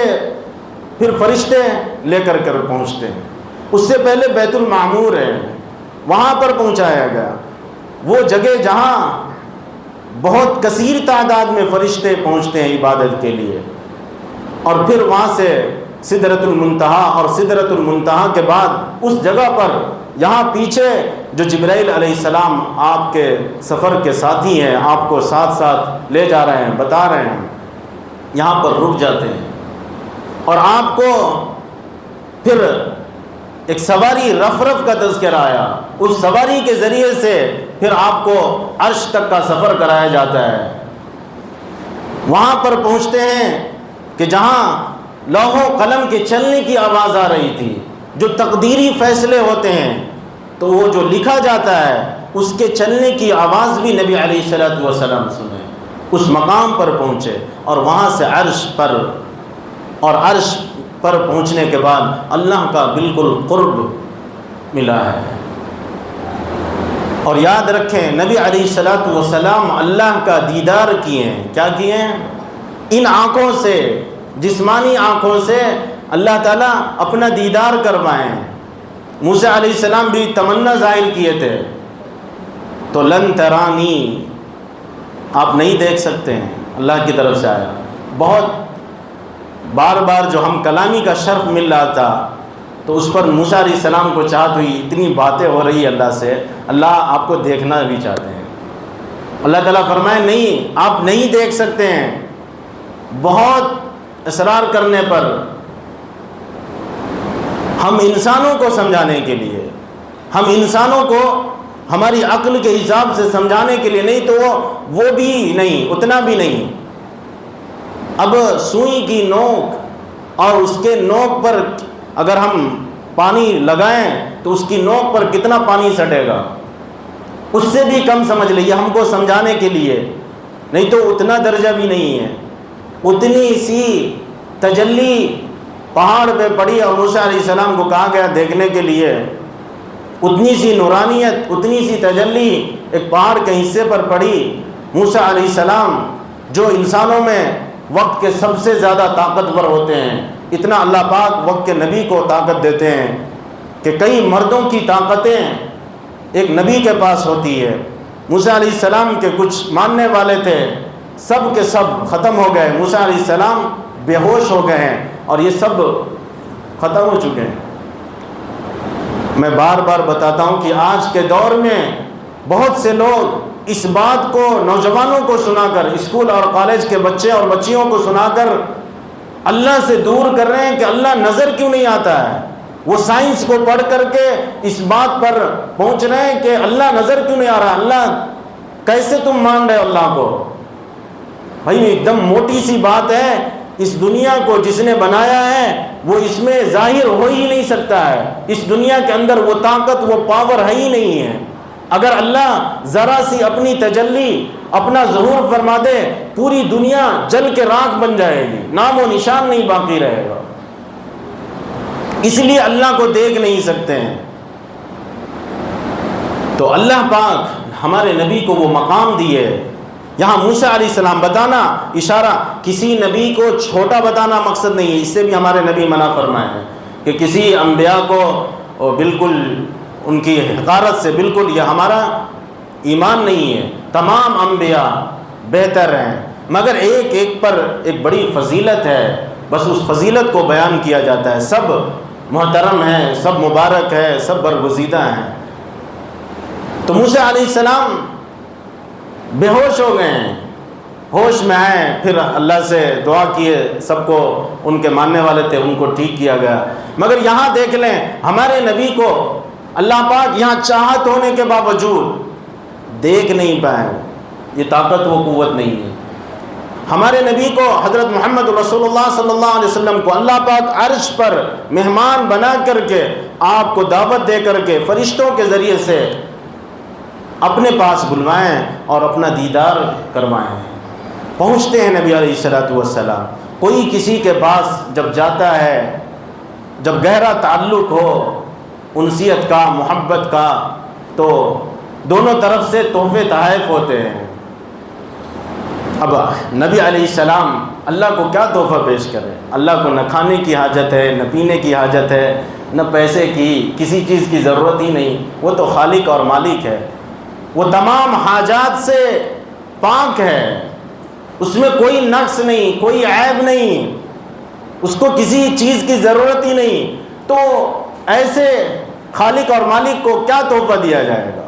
Speaker 1: پھر فرشتے لے کر پہنچتے ہیں۔ اس سے پہلے بیت المعمور ہے، وہاں پر پہنچایا گیا، وہ جگہ جہاں بہت کثیر تعداد میں فرشتے پہنچتے ہیں عبادت کے لیے، اور پھر وہاں سے سدرۃ المنتہا، اور سدرۃ المنتہا کے بعد اس جگہ پر یہاں پیچھے جو جبرائیل علیہ السلام آپ کے سفر کے ساتھی ہیں، آپ کو ساتھ ساتھ لے جا رہے ہیں، بتا رہے ہیں، یہاں پر رک جاتے ہیں اور آپ کو پھر ایک سواری رف کا تذکرہ آیا، اس سواری کے ذریعے سے پھر آپ کو عرش تک کا سفر کرایا جاتا ہے۔ وہاں پر پہنچتے ہیں کہ جہاں لوح و قلم کے چلنے کی آواز آ رہی تھی، جو تقدیری فیصلے ہوتے ہیں تو وہ جو لکھا جاتا ہے اس کے چلنے کی آواز بھی نبی علیہ السلام سنے، اس مقام پر پہنچے، اور وہاں سے عرش پر پہنچنے کے بعد اللہ کا بالکل قرب ملا ہے۔ اور یاد رکھیں نبی علیہ السلام اللہ کا دیدار کیے ہیں، کیا کیے ہیں؟ ان آنکھوں سے، جسمانی آنکھوں سے اللہ تعالیٰ اپنا دیدار کروائے ہیں۔ موسیٰ علیہ السلام بھی تمنا ظاہر کیے تھے، تو لن ترانی، آپ نہیں دیکھ سکتے ہیں، اللہ کی طرف سے آیا۔ بہت بار جو ہم کلامی کا شرف مل رہا تھا تو اس پر موسیٰ علیہ السلام کو چاہت ہوئی، اتنی باتیں ہو رہی اللہ سے، اللہ آپ کو دیکھنا بھی چاہتے ہیں۔ اللہ تعالیٰ فرمائے نہیں، آپ نہیں دیکھ سکتے ہیں۔ بہت اصرار کرنے پر ہم انسانوں کو سمجھانے کے لیے، ہم انسانوں کو ہماری عقل کے حساب سے سمجھانے کے لیے نہیں، تو وہ بھی نہیں، اتنا بھی نہیں۔ اب سوئی کی نوک اور اس کے نوک پر اگر ہم پانی لگائیں تو اس کی نوک پر کتنا پانی سٹے گا، اس سے بھی کم سمجھ لیجیے ہم کو سمجھانے کے لیے، نہیں تو اتنا درجہ بھی نہیں ہے۔ اتنی سی تجلی پہاڑ پہ پڑی اور موسیٰ علیہ السلام کو کہا گیا دیکھنے کے لیے، اتنی سی نورانیت، اتنی سی تجلی ایک پہاڑ کے حصے پر پڑی۔ موسیٰ علیہ السلام جو انسانوں میں وقت کے سب سے زیادہ طاقتور ہوتے ہیں، اتنا اللہ پاک وقت کے نبی کو طاقت دیتے ہیں کہ کئی مردوں کی طاقتیں ایک نبی کے پاس ہوتی ہے۔ موسیٰ علیہ السلام کے کچھ ماننے والے تھے، سب کے سب ختم ہو گئے، موسیٰ علیہ السلام بے ہوش ہو گئے ہیں اور یہ سب ختم ہو چکے ہیں۔ میں بار بار بتاتا ہوں کہ آج کے دور میں بہت سے لوگ اس بات کو نوجوانوں کو سنا کر، اسکول اور کالج کے بچے اور بچیوں کو سنا کر اللہ سے دور کر رہے ہیں کہ اللہ نظر کیوں نہیں آتا ہے۔ وہ سائنس کو پڑھ کر کے اس بات پر پہنچ رہے ہیں کہ اللہ نظر کیوں نہیں آ رہا، اللہ کیسے تم مان رہے ہو اللہ کو؟ بھائی ایک دم موٹی سی بات ہے، اس دنیا کو جس نے بنایا ہے وہ اس میں ظاہر ہو ہی نہیں سکتا ہے، اس دنیا کے اندر وہ طاقت، وہ پاور ہے ہی نہیں ہے۔ اگر اللہ ذرا سی اپنی تجلی، اپنا ظہور فرما دے، پوری دنیا جل کے راکھ بن جائے گی، نام و نشان نہیں باقی رہے گا۔ اس لیے اللہ کو دیکھ نہیں سکتے ہیں۔ تو اللہ پاک ہمارے نبی کو وہ مقام دیے. یہاں موسیٰ علیہ السلام بتانا اشارہ، کسی نبی کو چھوٹا بتانا مقصد نہیں ہے. اس سے بھی ہمارے نبی منع فرمائے ہیں کہ کسی انبیاء کو بالکل ان کی حقارت سے، بالکل یہ ہمارا ایمان نہیں ہے. تمام انبیاء بہتر ہیں، مگر ایک ایک پر ایک بڑی فضیلت ہے، بس اس فضیلت کو بیان کیا جاتا ہے. سب محترم ہیں، سب مبارک ہے، سب برگزیدہ ہیں. تو موسیٰ علیہ السلام بے ہوش ہو گئے ہیں، ہوش میں آئے، پھر اللہ سے دعا کیے. سب کو ان کے ماننے والے تھے، ان کو ٹھیک کیا گیا. مگر یہاں دیکھ لیں ہمارے نبی کو اللہ پاک یہاں چاہت ہونے کے باوجود دیکھ نہیں پائے. یہ طاقت و قوت نہیں ہے. ہمارے نبی کو حضرت محمد رسول اللہ صلی اللہ علیہ وسلم کو اللہ پاک عرش پر مہمان بنا کر کے، آپ کو دعوت دے کر کے، فرشتوں کے ذریعے سے اپنے پاس بلوائیں اور اپنا دیدار کروائیں. پہنچتے ہیں نبی علیہ الصلوۃ والسلام. کوئی کسی کے پاس جب جاتا ہے، جب گہرا تعلق ہو انسیت کا، محبت کا، تو دونوں طرف سے تحفے تحائف ہوتے ہیں. اب نبی علیہ السلام اللہ کو کیا تحفہ پیش کرے؟ اللہ کو نہ کھانے کی حاجت ہے، نہ پینے کی حاجت ہے، نہ پیسے کی، کسی چیز کی ضرورت ہی نہیں. وہ تو خالق اور مالک ہے، وہ تمام حاجات سے پاک ہے، اس میں کوئی نقص نہیں، کوئی عیب نہیں، اس کو کسی چیز کی ضرورت ہی نہیں. تو ایسے خالق اور مالک کو کیا تحفہ دیا جائے گا؟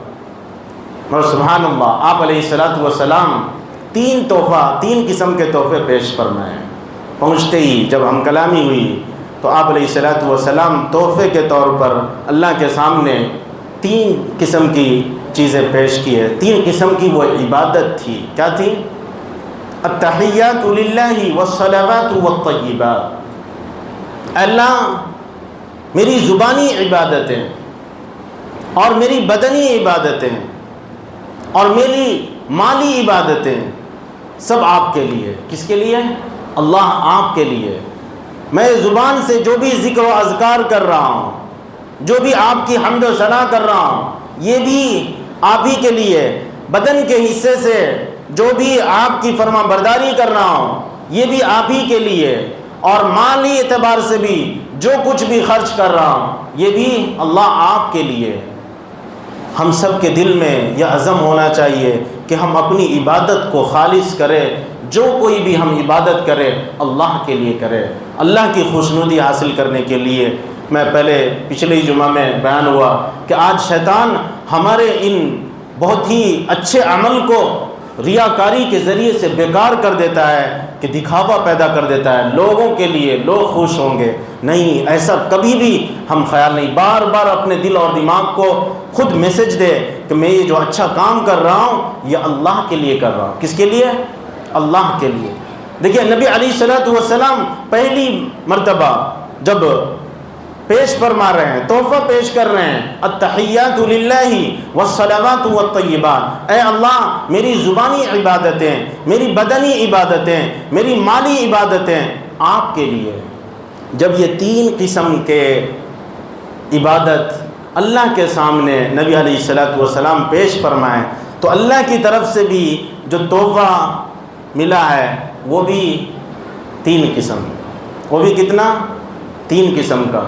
Speaker 1: اور سبحان اللہ، آپ علیہ الصلوۃ والسلام تین قسم کے تحفے پیش فرمائے. پہنچتے ہی جب ہم کلامی ہوئی تو آپ علیہ الصلوۃ والسلام تحفے کے طور پر اللہ کے سامنے 3 قسم کی چیزیں پیش کی ہے. 3 قسم کی وہ عبادت تھی. کیا تھی؟ التحیات للہ والصلوات والطیبات. اللہ میری زبانی عبادتیں اور میری بدنی عبادتیں اور میری مالی عبادتیں سب آپ کے لیے. کس کے لیے؟ اللہ آپ کے لیے. میں زبان سے جو بھی ذکر و اذکار کر رہا ہوں، جو بھی آپ کی حمد و ثنا کر رہا ہوں، یہ بھی آپ ہی کے لیے. بدن کے حصے سے جو بھی آپ کی فرما برداری کر رہا ہوں، یہ بھی آپ ہی کے لیے. اور مالی اعتبار سے بھی جو کچھ بھی خرچ کر رہا ہوں، یہ بھی اللہ آپ کے لیے. ہم سب کے دل میں یہ عزم ہونا چاہیے کہ ہم اپنی عبادت کو خالص کریں. جو کوئی بھی ہم عبادت کرے اللہ کے لیے کرے، اللہ کی خوشنودی حاصل کرنے کے لیے. میں پچھلے جمعہ میں بیان ہوا کہ آج شیطان ہمارے ان بہت ہی اچھے عمل کو ریاکاری کے ذریعے سے بیکار کر دیتا ہے، کہ دکھاوا پیدا کر دیتا ہے لوگوں کے لیے، لوگ خوش ہوں گے. نہیں، ایسا کبھی بھی ہم خیال نہیں. بار بار اپنے دل اور دماغ کو خود میسج دے کہ میں یہ جو اچھا کام کر رہا ہوں یہ اللہ کے لیے کر رہا ہوں. کس کے لیے؟ اللہ کے لیے. دیکھیے نبی علیہ الصلوۃ والسلام پہلی مرتبہ جب پیش فرما رہے ہیں، تحفہ پیش کر رہے ہیں، التحیات للہ والصلوات والطیبات. اے اللہ میری زبانی عبادتیں، میری بدنی عبادتیں، میری مالی عبادتیں آپ کے لیے. جب یہ 3 قسم کے عبادت اللہ کے سامنے نبی علیہ الصلوۃ والسلام پیش فرمائیں تو اللہ کی طرف سے بھی جو تحفہ ملا ہے وہ بھی 3 قسم. وہ بھی کتنا؟ 3 قسم کا.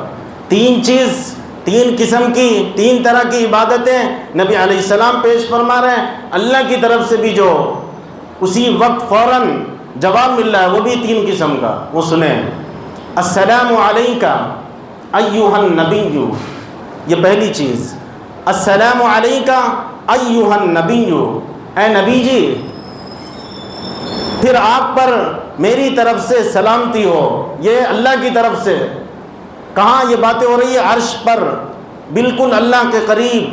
Speaker 1: 3 قسم کی 3 طرح کی عبادتیں نبی علیہ السلام پیش فرما رہے ہیں. اللہ کی طرف سے بھی جو اسی وقت فوراً جواب مل رہا ہے وہ بھی 3 قسم کا. وہ سنیں. السلام علیکہ ایھا النبی، یہ پہلی چیز. السلام علیکہ ایھا النبی، اے نبی جی پھر آپ پر میری طرف سے سلامتی ہو. یہ اللہ کی طرف سے. کہاں یہ باتیں ہو رہی ہے؟ عرش پر، بالکل اللہ کے قریب.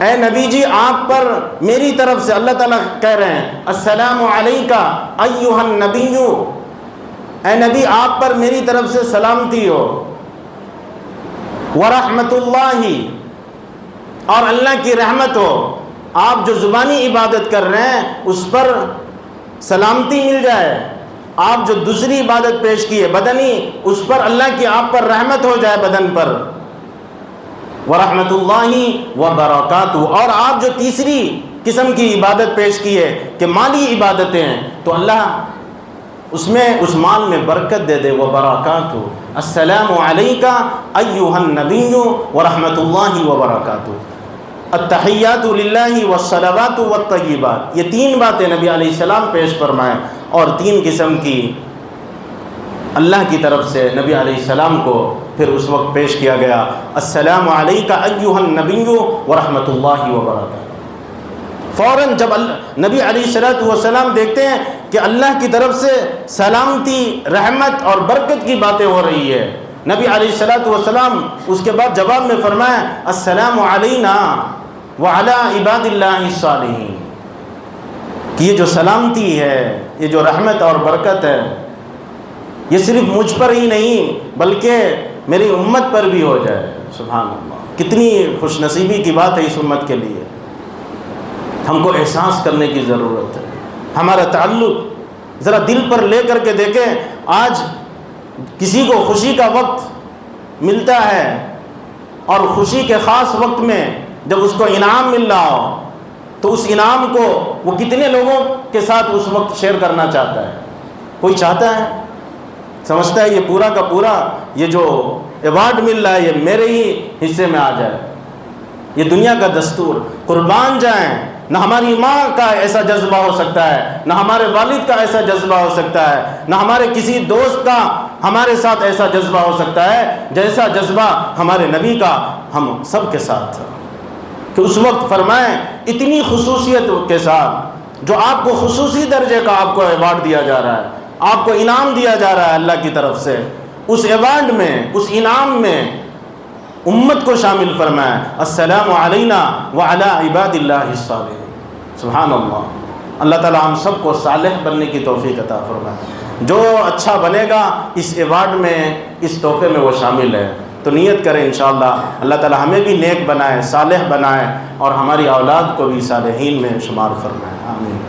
Speaker 1: اے نبی جی آپ پر میری طرف سے اللہ تعالیٰ کہہ رہے ہیں السلام علیکہ ایھا النبی، اے نبی آپ پر میری طرف سے سلامتی ہو. ورحمۃ اللہ، اور اللہ کی رحمت ہو. آپ جو زبانی عبادت کر رہے ہیں اس پر سلامتی مل جائے. آپ جو دوسری عبادت پیش کی ہے بدنی، اس پر اللہ کی آپ پر رحمت ہو جائے بدن پر. ورحمۃ اللہ وبرکاتہ۔ اور آپ جو تیسری قسم کی عبادت پیش کی ہے کہ مالی عبادتیں ہیں، تو اللہ اس میں اس مال میں برکت دے دے، وبرکاتہ۔ السلام علیک ایھا النبی ورحمۃ اللہ وبرکاتہ۔ التحیات للہ والصلوات والطیبات، یہ تین باتیں نبی علیہ السلام پیش فرمائیں، اور تین قسم کی اللہ کی طرف سے نبی علیہ السلام کو پھر اس وقت پیش کیا گیا، السلام علیک ایھا النبی ورحمۃ اللہ وبرکاتہ۔ فوراً جب نبی علیہ السلام دیکھتے ہیں کہ اللہ کی طرف سے سلامتی، رحمت اور برکت کی باتیں ہو رہی ہے، نبی علیہ السلام اس کے بعد جواب میں فرمایا، السلام علینا وعلی عباد اللہ الصالحین، کہ یہ جو سلامتی ہے، یہ جو رحمت اور برکت ہے، یہ صرف مجھ پر ہی نہیں بلکہ میری امت پر بھی ہو جائے۔ سبحان اللہ، کتنی خوش نصیبی کی بات ہے اس امت کے لیے۔ ہم کو احساس کرنے کی ضرورت ہے، ہمارا تعلق ذرا دل پر لے کر کے دیکھیں۔ آج کسی کو خوشی کا وقت ملتا ہے، اور خوشی کے خاص وقت میں جب اس کو انعام مل رہا ہو، تو اس انعام کو وہ کتنے لوگوں کے ساتھ اس وقت شیئر کرنا چاہتا ہے؟ کوئی چاہتا ہے؟ سمجھتا ہے یہ پورا کا پورا یہ جو ایوارڈ مل رہا ہے یہ میرے ہی حصے میں آ جائے۔ یہ دنیا کا دستور، قربان جائیں، نہ ہماری ماں کا ایسا جذبہ ہو سکتا ہے، نہ ہمارے والد کا ایسا جذبہ ہو سکتا ہے، نہ ہمارے کسی دوست کا ہمارے ساتھ ایسا جذبہ ہو سکتا ہے جیسا جذبہ ہمارے نبی کا ہم سب کے ساتھ تھا، کہ اس وقت فرمائیں اتنی خصوصیت کے ساتھ، جو آپ کو خصوصی درجے کا آپ کو ایوارڈ دیا جا رہا ہے، آپ کو انعام دیا جا رہا ہے اللہ کی طرف سے، اس ایوارڈ میں، اس انعام میں امت کو شامل فرمائیں، السلام علینا وعلی عباد اللہ الصالحین۔ سبحان اللہ، اللہ تعالی ہم سب کو صالح بننے کی توفیق عطا فرمائے۔ جو اچھا بنے گا اس ایوارڈ میں، اس تحفے میں وہ شامل ہے، تو نیت کریں انشاءاللہ اللہ تعالی ہمیں بھی نیک بنائے، صالح بنائے، اور ہماری اولاد کو بھی صالحین میں شمار فرمائے، آمین۔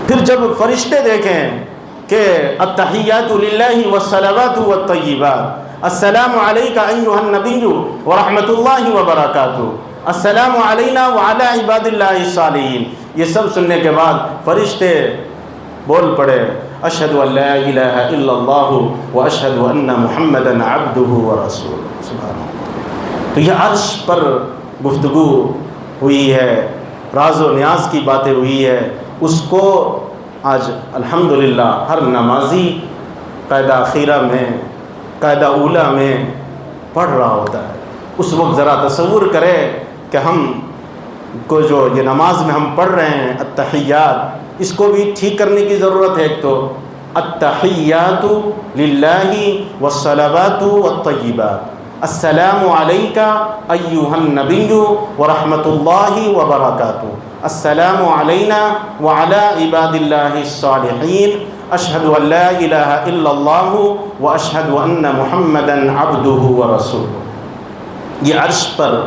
Speaker 1: پھر جب فرشتے دیکھیں کہ التحیات للہ والصلوات والطیبات، السلام علیک ایھا النبی ورحمۃ اللہ وبرکاتہ، السلام علینا وعلی عباد اللہ الصالحین، یہ سب سننے کے بعد فرشتے بول پڑے، اشہد ان لا الہ الا اللہ واشہد ان محمدا عبدہ ورسولہ۔ سبحان اللہ۔ تو یہ عرش پر گفتگو ہوئی ہے، راز و نیاز کی باتیں ہوئی ہے، اس کو آج الحمدللہ ہر نمازی قاعدہ اخیرہ میں، قاعدہ اولیٰ میں پڑھ رہا ہوتا ہے۔ اس وقت ذرا تصور کرے کہ ہم کو جو یہ نماز میں ہم پڑھ رہے ہیں التحیات، اس کو بھی ٹھیک کرنے کی ضرورت ہے۔ ایک تو التحیات للہ والصلوات والطیبات، السلام علیک ایھا النبی ورحمۃ اللہ وبرکاتہ، السلام علینا وعلی عباد اللہ الصالحین، اشہد ان لا الہ الا اللہ واشہد ان محمدا عبدہ ورسولہ۔ یہ عرش پر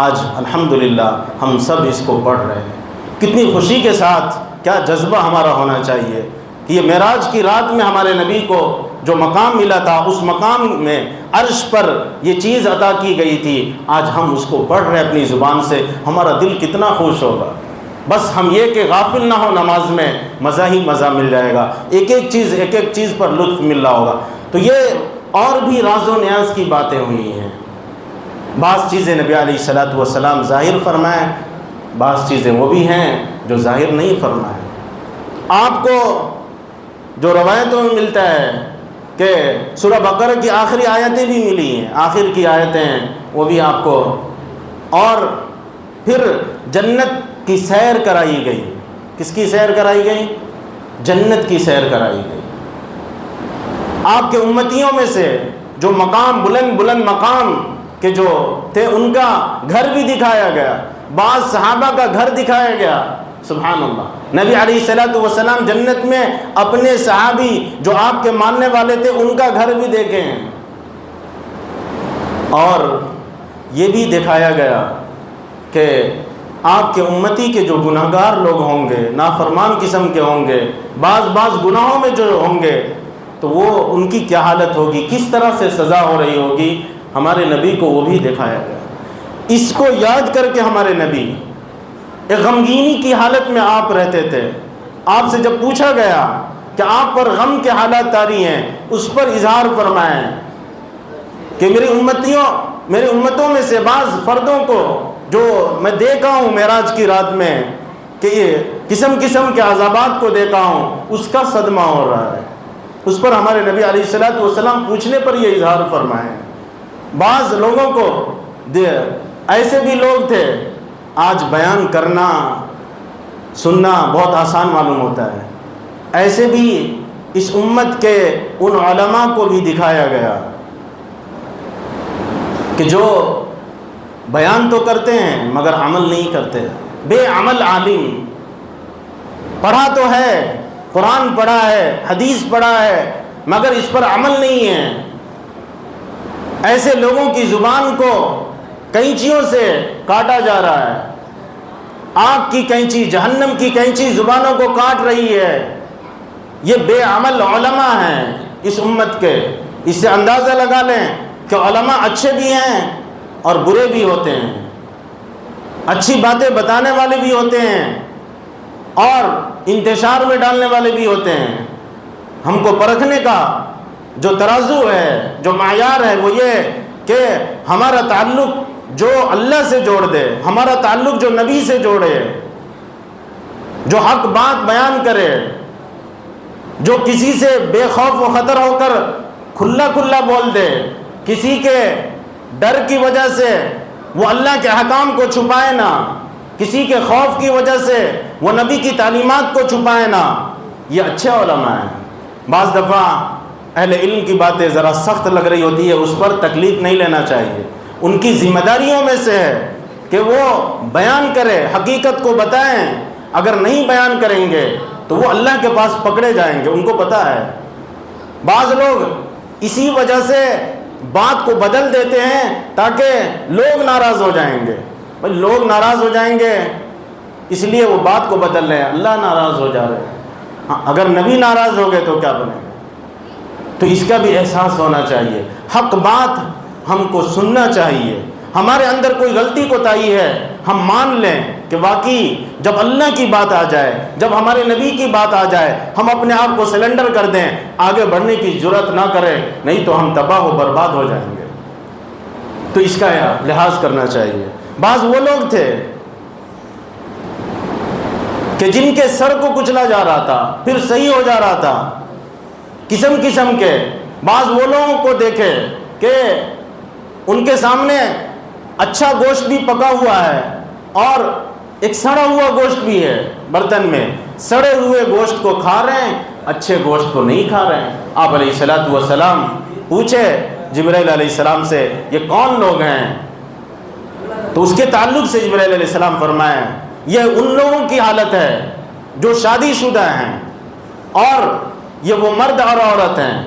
Speaker 1: آج الحمدللہ ہم سب اس کو پڑھ رہے ہیں۔ کتنی خوشی کے ساتھ، کیا جذبہ ہمارا ہونا چاہیے کہ یہ معراج کی رات میں ہمارے نبی کو جو مقام ملا تھا، اس مقام میں عرش پر یہ چیز عطا کی گئی تھی، آج ہم اس کو پڑھ رہے ہیں اپنی زبان سے، ہمارا دل کتنا خوش ہوگا۔ بس ہم یہ کہ غافل نہ ہو، نماز میں مزہ ہی مزہ مل جائے گا، ایک ایک چیز پر لطف مل رہا ہوگا۔ تو یہ اور بھی راز و نیاز کی باتیں ہوئی ہیں۔ بعض چیزیں نبی علیہ السلام ظاہر فرمائیں، بعض چیزیں وہ بھی ہیں جو ظاہر نہیں فرمائیں۔ آپ کو جو روایتوں میں ملتا ہے کہ سورہ بقرہ کی آخری آیتیں بھی ملی ہیں، آخر کی آیتیں وہ بھی آپ کو، اور پھر جنت کی سیر کرائی گئی۔ کس کی سیر کرائی گئی؟ جنت کی سیر کرائی گئی۔ آپ کے امتیوں میں سے جو مقام بلند مقام کہ جو تھے، ان کا گھر بھی دکھایا گیا، بعض صحابہ کا گھر دکھایا گیا۔ سبحان اللہ، نبی علیہ السلام جنت میں اپنے صحابی جو آپ کے ماننے والے تھے ان کا گھر بھی دیکھے ہیں، اور یہ بھی دکھایا گیا کہ آپ کے امتی کے جو گناہگار لوگ ہوں گے، نافرمان قسم کے ہوں گے، بعض گناہوں میں جو ہوں گے، تو وہ ان کی کیا حالت ہوگی، کس طرح سے سزا ہو رہی ہوگی، ہمارے نبی کو وہ بھی دکھایا گیا۔ اس کو یاد کر کے ہمارے نبی ایک غمگینی کی حالت میں آپ رہتے تھے. آپ سے جب پوچھا گیا کہ آپ پر غم کے حالات طاری ہیں، اس پر اظہار فرمائیں کہ میری امتوں میں سے بعض فردوں کو جو میں دیکھا ہوں معراج کی رات میں کہ یہ قسم قسم کے عذابات کو دیکھا ہوں، اس کا صدمہ ہو رہا ہے. اس پر ہمارے نبی علیہ الصلوۃ والسلام پوچھنے پر یہ اظہار فرمائیں. بعض لوگوں کو ایسے بھی لوگ تھے، آج بیان کرنا سننا بہت آسان معلوم ہوتا ہے، ایسے بھی اس امت کے ان علماء کو بھی دکھایا گیا کہ جو بیان تو کرتے ہیں مگر عمل نہیں کرتے. بے عمل عالم، پڑھا تو ہے، قرآن پڑھا ہے، حدیث پڑھا ہے، مگر اس پر عمل نہیں ہے. ایسے لوگوں کی زبان کو کینچیوں سے کاٹا جا رہا ہے. آگ کی کینچی، جہنم کی کینچی زبانوں کو کاٹ رہی ہے. یہ بے عمل علماء ہیں اس امت کے. اس سے اندازہ لگا لیں کہ علماء اچھے بھی ہیں اور برے بھی ہوتے ہیں، اچھی باتیں بتانے والے بھی ہوتے ہیں اور انتشار میں ڈالنے والے بھی ہوتے ہیں. ہم کو پرکھنے کا جو ترازو ہے، جو معیار ہے، وہ یہ کہ ہمارا تعلق جو اللہ سے جوڑ دے، ہمارا تعلق جو نبی سے جوڑے، جو حق بات بیان کرے، جو کسی سے بے خوف و خطر ہو کر کھلا کھلا بول دے، کسی کے ڈر کی وجہ سے وہ اللہ کے احکام کو چھپائے نہ، کسی کے خوف کی وجہ سے وہ نبی کی تعلیمات کو چھپائے نہ. یہ اچھے علماء ہیں. بعض دفعہ اہل علم کی باتیں ذرا سخت لگ رہی ہوتی ہے، اس پر تکلیف نہیں لینا چاہیے. ان کی ذمہ داریوں میں سے ہے کہ وہ بیان کرے، حقیقت کو بتائیں. اگر نہیں بیان کریں گے تو وہ اللہ کے پاس پکڑے جائیں گے، ان کو پتہ ہے. بعض لوگ اسی وجہ سے بات کو بدل دیتے ہیں تاکہ لوگ ناراض ہو جائیں گے. بھائی لوگ ناراض ہو جائیں گے اس لیے وہ بات کو بدل رہے ہیں، اللہ ناراض ہو جا رہے ہیں. ہاں، اگر نبی ناراض ہو گئے تو کیا بنے گا؟ تو اس کا بھی احساس ہونا چاہیے. حق بات ہم کو سننا چاہیے. ہمارے اندر کوئی غلطی کوتاہی ہے، ہم مان لیں کہ واقعی جب اللہ کی بات آ جائے، جب ہمارے نبی کی بات آ جائے، ہم اپنے آپ کو سلنڈر کر دیں، آگے بڑھنے کی جرات نہ کریں، نہیں تو ہم تباہ و برباد ہو جائیں گے. تو اس کا لحاظ کرنا چاہیے. بعض وہ لوگ تھے کہ جن کے سر کو کچلا جا رہا تھا پھر صحیح ہو جا رہا تھا، قسم قسم کے. بعض وہ لوگوں کو دیکھے کہ ان کے سامنے اچھا گوشت بھی پکا ہوا ہے اور ایک سڑا ہوا گوشت بھی ہے برتن میں. سڑے ہوئے گوشت کو کھا رہے ہیں، اچھے گوشت کو نہیں کھا رہے ہیں. آپ علیہ الصلوۃ والسلام پوچھے جبرائیل علیہ السلام سے یہ کون لوگ ہیں؟ تو اس کے تعلق سے جبرائیل علیہ السلام فرمائے یہ ان لوگوں کی حالت ہے جو شادی شدہ ہیں، اور یہ وہ مرد اور عورت ہیں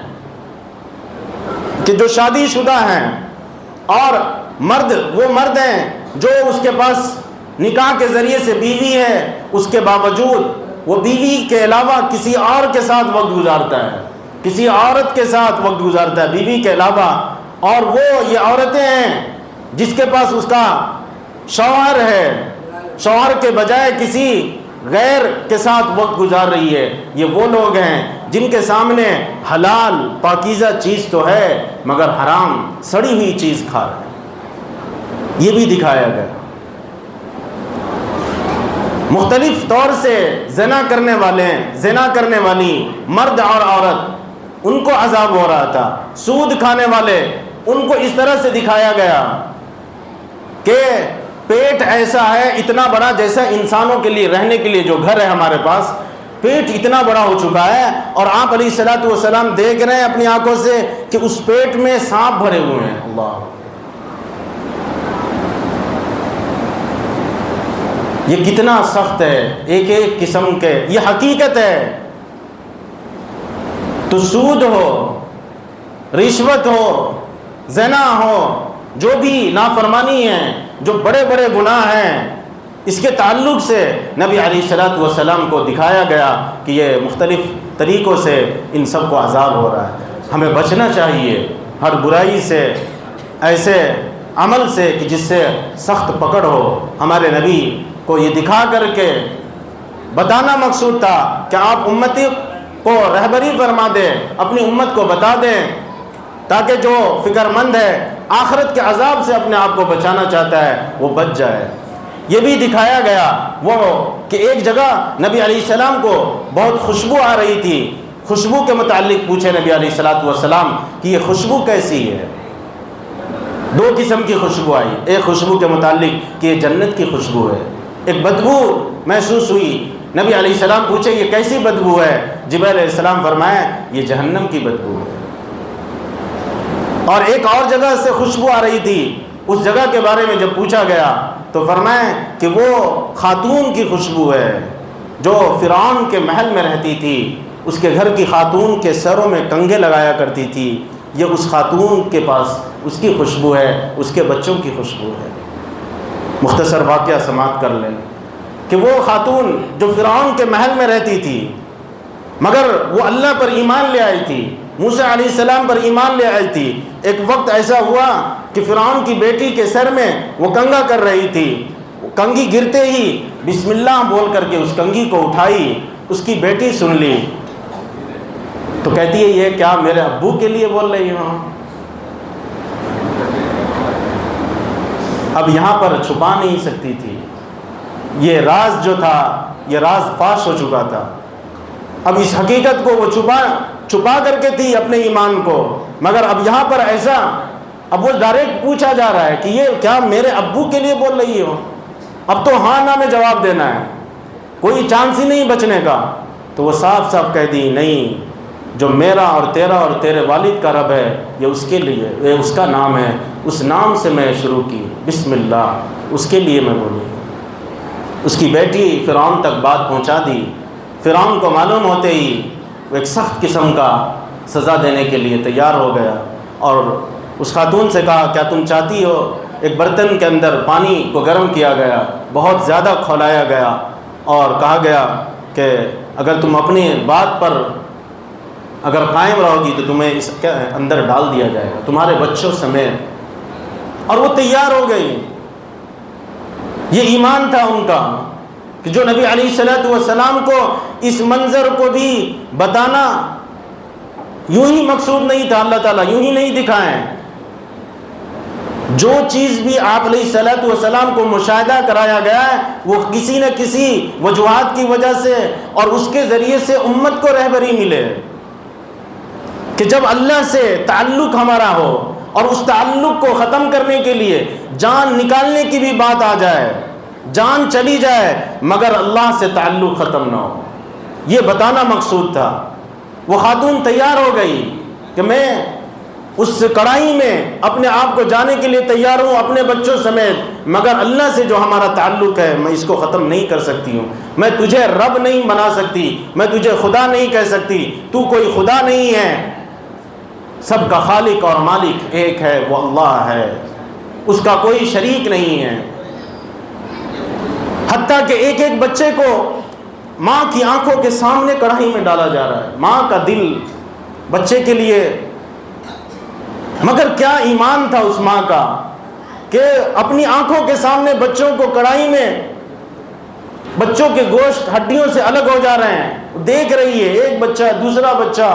Speaker 1: کہ جو شادی شدہ ہیں، اور مرد وہ مرد ہیں جو اس کے پاس نکاح کے ذریعے سے بیوی ہے، اس کے باوجود وہ بیوی کے علاوہ کسی اور کے ساتھ وقت گزارتا ہے، کسی عورت کے ساتھ وقت گزارتا ہے بیوی کے علاوہ. اور وہ یہ عورتیں ہیں جس کے پاس اس کا شوہر ہے، شوہر کے بجائے کسی غیر کے ساتھ وقت گزار رہی ہے. یہ وہ لوگ ہیں جن کے سامنے حلال پاکیزہ چیز تو ہے مگر حرام سڑی ہوئی چیز کھا رہے ہیں. یہ بھی دکھایا گیا. مختلف طور سے زنا کرنے والے، زنا کرنے والی مرد اور عورت، ان کو عذاب ہو رہا تھا. سود کھانے والے، ان کو اس طرح سے دکھایا گیا کہ پیٹ ایسا ہے اتنا بڑا، جیسا انسانوں کے لیے رہنے کے لیے جو گھر ہے ہمارے پاس، پیٹ اتنا بڑا ہو چکا ہے. اور آپ علیہ الصلوۃ والسلام دیکھ رہے ہیں اپنی آنکھوں سے کہ اس پیٹ میں سانپ بھرے ہوئے ہیں. اللہ، یہ کتنا سخت ہے. ایک ایک قسم کے، یہ حقیقت ہے. تو سود ہو، رشوت ہو، زنا ہو، جو بھی نافرمانی ہے، جو بڑے بڑے گناہ ہیں، اس کے تعلق سے نبی علیہ الصلوۃ والسلام کو دکھایا گیا کہ یہ مختلف طریقوں سے ان سب کو عذاب ہو رہا ہے. ہمیں بچنا چاہیے ہر برائی سے. ایسے عمل سے کہ جس سے سخت پکڑ ہو. ہمارے نبی کو یہ دکھا کر کے بتانا مقصود تھا کہ آپ امتی کو رہبری فرما دیں، اپنی امت کو بتا دیں، تاکہ جو فکر مند ہے آخرت کے عذاب سے اپنے آپ کو بچانا چاہتا ہے وہ بچ جائے. یہ بھی دکھایا گیا وہ کہ ایک جگہ نبی علیہ السلام کو بہت خوشبو آ رہی تھی. خوشبو کے متعلق پوچھے نبی علیہ السلام کہ یہ خوشبو کیسی ہے؟ 2 قسم کی خوشبو آئی. ایک خوشبو کے متعلق کہ یہ جنت کی خوشبو ہے، ایک بدبو محسوس ہوئی. نبی علیہ السلام پوچھے یہ کیسی بدبو ہے؟ جبرائیل علیہ السلام فرمائے یہ جہنم کی بدبو ہے. اور ایک اور جگہ سے خوشبو آ رہی تھی، اس جگہ کے بارے میں جب پوچھا گیا تو فرمائے کہ وہ خاتون کی خوشبو ہے جو فرعون کے محل میں رہتی تھی. اس کے گھر کی خاتون کے سروں میں کنگھے لگایا کرتی تھی. یہ اس خاتون کے پاس اس کی خوشبو ہے، اس کے بچوں کی خوشبو ہے. مختصر واقعہ سماعت کر لیں کہ وہ خاتون جو فرعون کے محل میں رہتی تھی مگر وہ اللہ پر ایمان لے آئی تھی، موسیٰ علیہ السلام پر ایمان لے آئی تھی. ایک وقت ایسا ہوا کہ فرعون کی بیٹی کے سر میں وہ کنگھا کر رہی تھی. کنگھی گرتے ہی بسم اللہ بول کر کے اس کنگھی کو اٹھائی. اس کی بیٹی سن لی تو کہتی ہے یہ کیا میرے ابو کے لیے بول رہی ہوں؟ اب یہاں پر چھپا نہیں سکتی تھی. یہ راز جو تھا یہ راز فاش ہو چکا تھا. اب اس حقیقت کو وہ چھپا کر کے تھی اپنے ایمان کو، مگر اب یہاں پر ایسا اب وہ ڈائریکٹ پوچھا جا رہا ہے کہ یہ کیا میرے ابو کے لیے بول رہی ہو؟ اب تو ہاں نہ میں جواب دینا ہے، کوئی چانس ہی نہیں بچنے کا. تو وہ صاف صاف کہہ دی نہیں، جو میرا اور تیرا اور تیرے والد کا رب ہے یہ اس کے لیے، یہ اس کا نام ہے، اس نام سے میں شروع کی، بسم اللہ، اس کے لیے میں بولی. اس کی بیٹی فرعون تک بات پہنچا دی. فرعون کو معلوم ہوتے ہی وہ ایک سخت قسم کا سزا دینے کے لیے تیار ہو گیا اور اس خاتون سے کہا کیا تم چاہتی ہو؟ ایک برتن کے اندر پانی کو گرم کیا گیا، بہت زیادہ کھولایا گیا اور کہا گیا کہ اگر تم اپنی بات پر اگر قائم رہو گی تو تمہیں اس کے اندر ڈال دیا جائے گا تمہارے بچوں سمیت. اور وہ تیار ہو گئی. یہ ایمان تھا ان کا کہ جو نبی علیہ السلام کو اس منظر کو بھی بتانا یوں ہی مقصود نہیں تھا. اللہ تعالیٰ یوں ہی نہیں دکھائیں. جو چیز بھی آپ علیہ السلام کو مشاہدہ کرایا گیا ہے وہ کسی نہ کسی وجوہات کی وجہ سے اور اس کے ذریعے سے امت کو رہبری ملے کہ جب اللہ سے تعلق ہمارا ہو اور اس تعلق کو ختم کرنے کے لیے جان نکالنے کی بھی بات آ جائے، جان چلی جائے مگر اللہ سے تعلق ختم نہ ہو، یہ بتانا مقصود تھا. وہ خاتون تیار ہو گئی کہ میں اس کڑاہی میں اپنے آپ کو جانے کے لیے تیار ہوں اپنے بچوں سمیت، مگر اللہ سے جو ہمارا تعلق ہے میں اس کو ختم نہیں کر سکتی ہوں. میں تجھے رب نہیں بنا سکتی، میں تجھے خدا نہیں کہہ سکتی، تو کوئی خدا نہیں ہے. سب کا خالق اور مالک ایک ہے، وہ اللہ ہے، اس کا کوئی شریک نہیں ہے. حتیٰ کہ ایک ایک بچے کو ماں کی آنکھوں کے سامنے کڑاہی میں ڈالا جا رہا ہے، ماں کا دل بچے کے لیے. مگر کیا ایمان تھا اس ماں کا کہ اپنی آنکھوں کے سامنے بچوں کو کڑاہی میں، بچوں کے گوشت ہڈیوں سے الگ ہو جا رہے ہیں، دیکھ رہی ہے ایک بچہ دوسرا بچہ.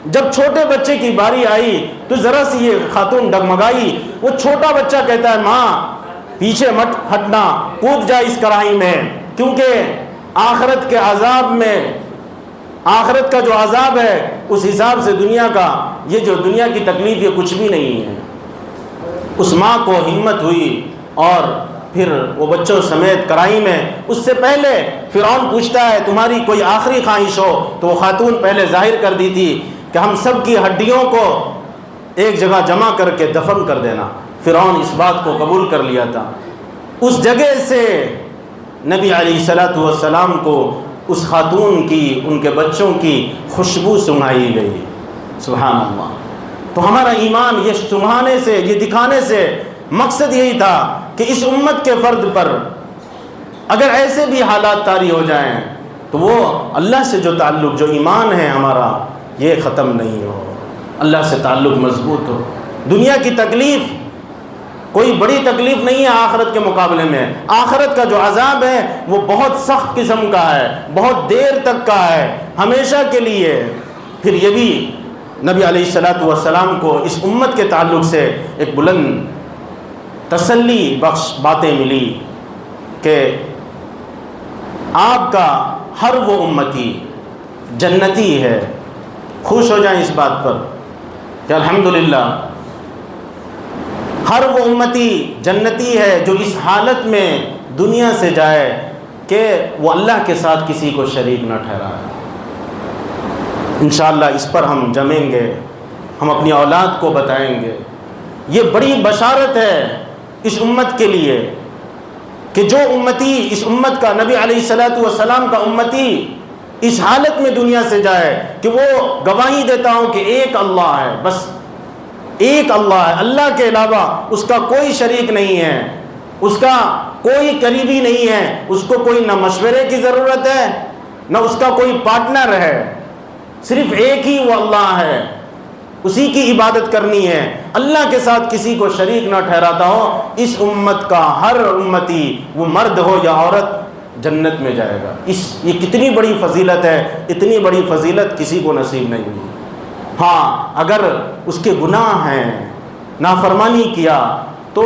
Speaker 1: جب چھوٹے بچے کی باری آئی تو ذرا سی یہ خاتون ڈگمگائی. وہ چھوٹا بچہ کہتا ہے ماں پیچھے مت ہٹنا، کود جا اس کڑاہی میں، کیونکہ آخرت کے عذاب میں، آخرت کا جو عذاب ہے اس حساب سے دنیا کا یہ جو دنیا کی تکلیف یہ کچھ بھی نہیں ہے. اس ماں کو ہمت ہوئی اور پھر وہ بچوں سمیت کڑاہی میں. اس سے پہلے فرعون پوچھتا ہے تمہاری کوئی آخری خواہش ہو، تو وہ خاتون پہلے ظاہر کر دی تھی کہ ہم سب کی ہڈیوں کو ایک جگہ جمع کر کے دفن کر دینا. فرعون اس بات کو قبول کر لیا تھا. اس جگہ سے نبی علیہ السلام کو اس خاتون کی، ان کے بچوں کی خوشبو سنگھائی گئی. سبحان اللہ. تو ہمارا ایمان یہ سنگھانے سے، یہ دکھانے سے مقصد یہی تھا کہ اس امت کے فرد پر اگر ایسے بھی حالات طاری ہو جائیں تو وہ اللہ سے جو تعلق، جو ایمان ہے ہمارا، یہ ختم نہیں ہو، اللہ سے تعلق مضبوط ہو. دنیا کی تکلیف کوئی بڑی تکلیف نہیں ہے آخرت کے مقابلے میں. آخرت کا جو عذاب ہے وہ بہت سخت قسم کا ہے، بہت دیر تک کا ہے، ہمیشہ کے لیے. پھر یہ بھی نبی علیہ الصلوۃ والسلام کو اس امت کے تعلق سے ایک بلند تسلی بخش باتیں ملی کہ آپ کا ہر وہ امتی جنتی ہے. خوش ہو جائیں اس بات پر کہ الحمدللہ ہر وہ امتی جنتی ہے جو اس حالت میں دنیا سے جائے کہ وہ اللہ کے ساتھ کسی کو شریک نہ ٹھہرائے. انشاءاللہ اس پر ہم جمیں گے، ہم اپنی اولاد کو بتائیں گے. یہ بڑی بشارت ہے اس امت کے لیے کہ جو امتی اس امت کا، نبی علیہ الصلوۃ والسلام کا امتی اس حالت میں دنیا سے جائے کہ وہ گواہی دیتا ہوں کہ ایک اللہ ہے، بس ایک اللہ ہے، اللہ کے علاوہ اس کا کوئی شریک نہیں ہے، اس کا کوئی قریبی نہیں ہے، اس کو کوئی نہ مشورے کی ضرورت ہے نہ اس کا کوئی پارٹنر ہے، صرف ایک ہی وہ اللہ ہے، اسی کی عبادت کرنی ہے، اللہ کے ساتھ کسی کو شریک نہ ٹھہراتا ہو. اس امت کا ہر امتی، وہ مرد ہو یا عورت، جنت میں جائے گا. یہ کتنی بڑی فضیلت ہے، اتنی بڑی فضیلت کسی کو نصیب نہیں ہوئی. ہاں اگر اس کے گناہ ہیں، نافرمانی کیا، تو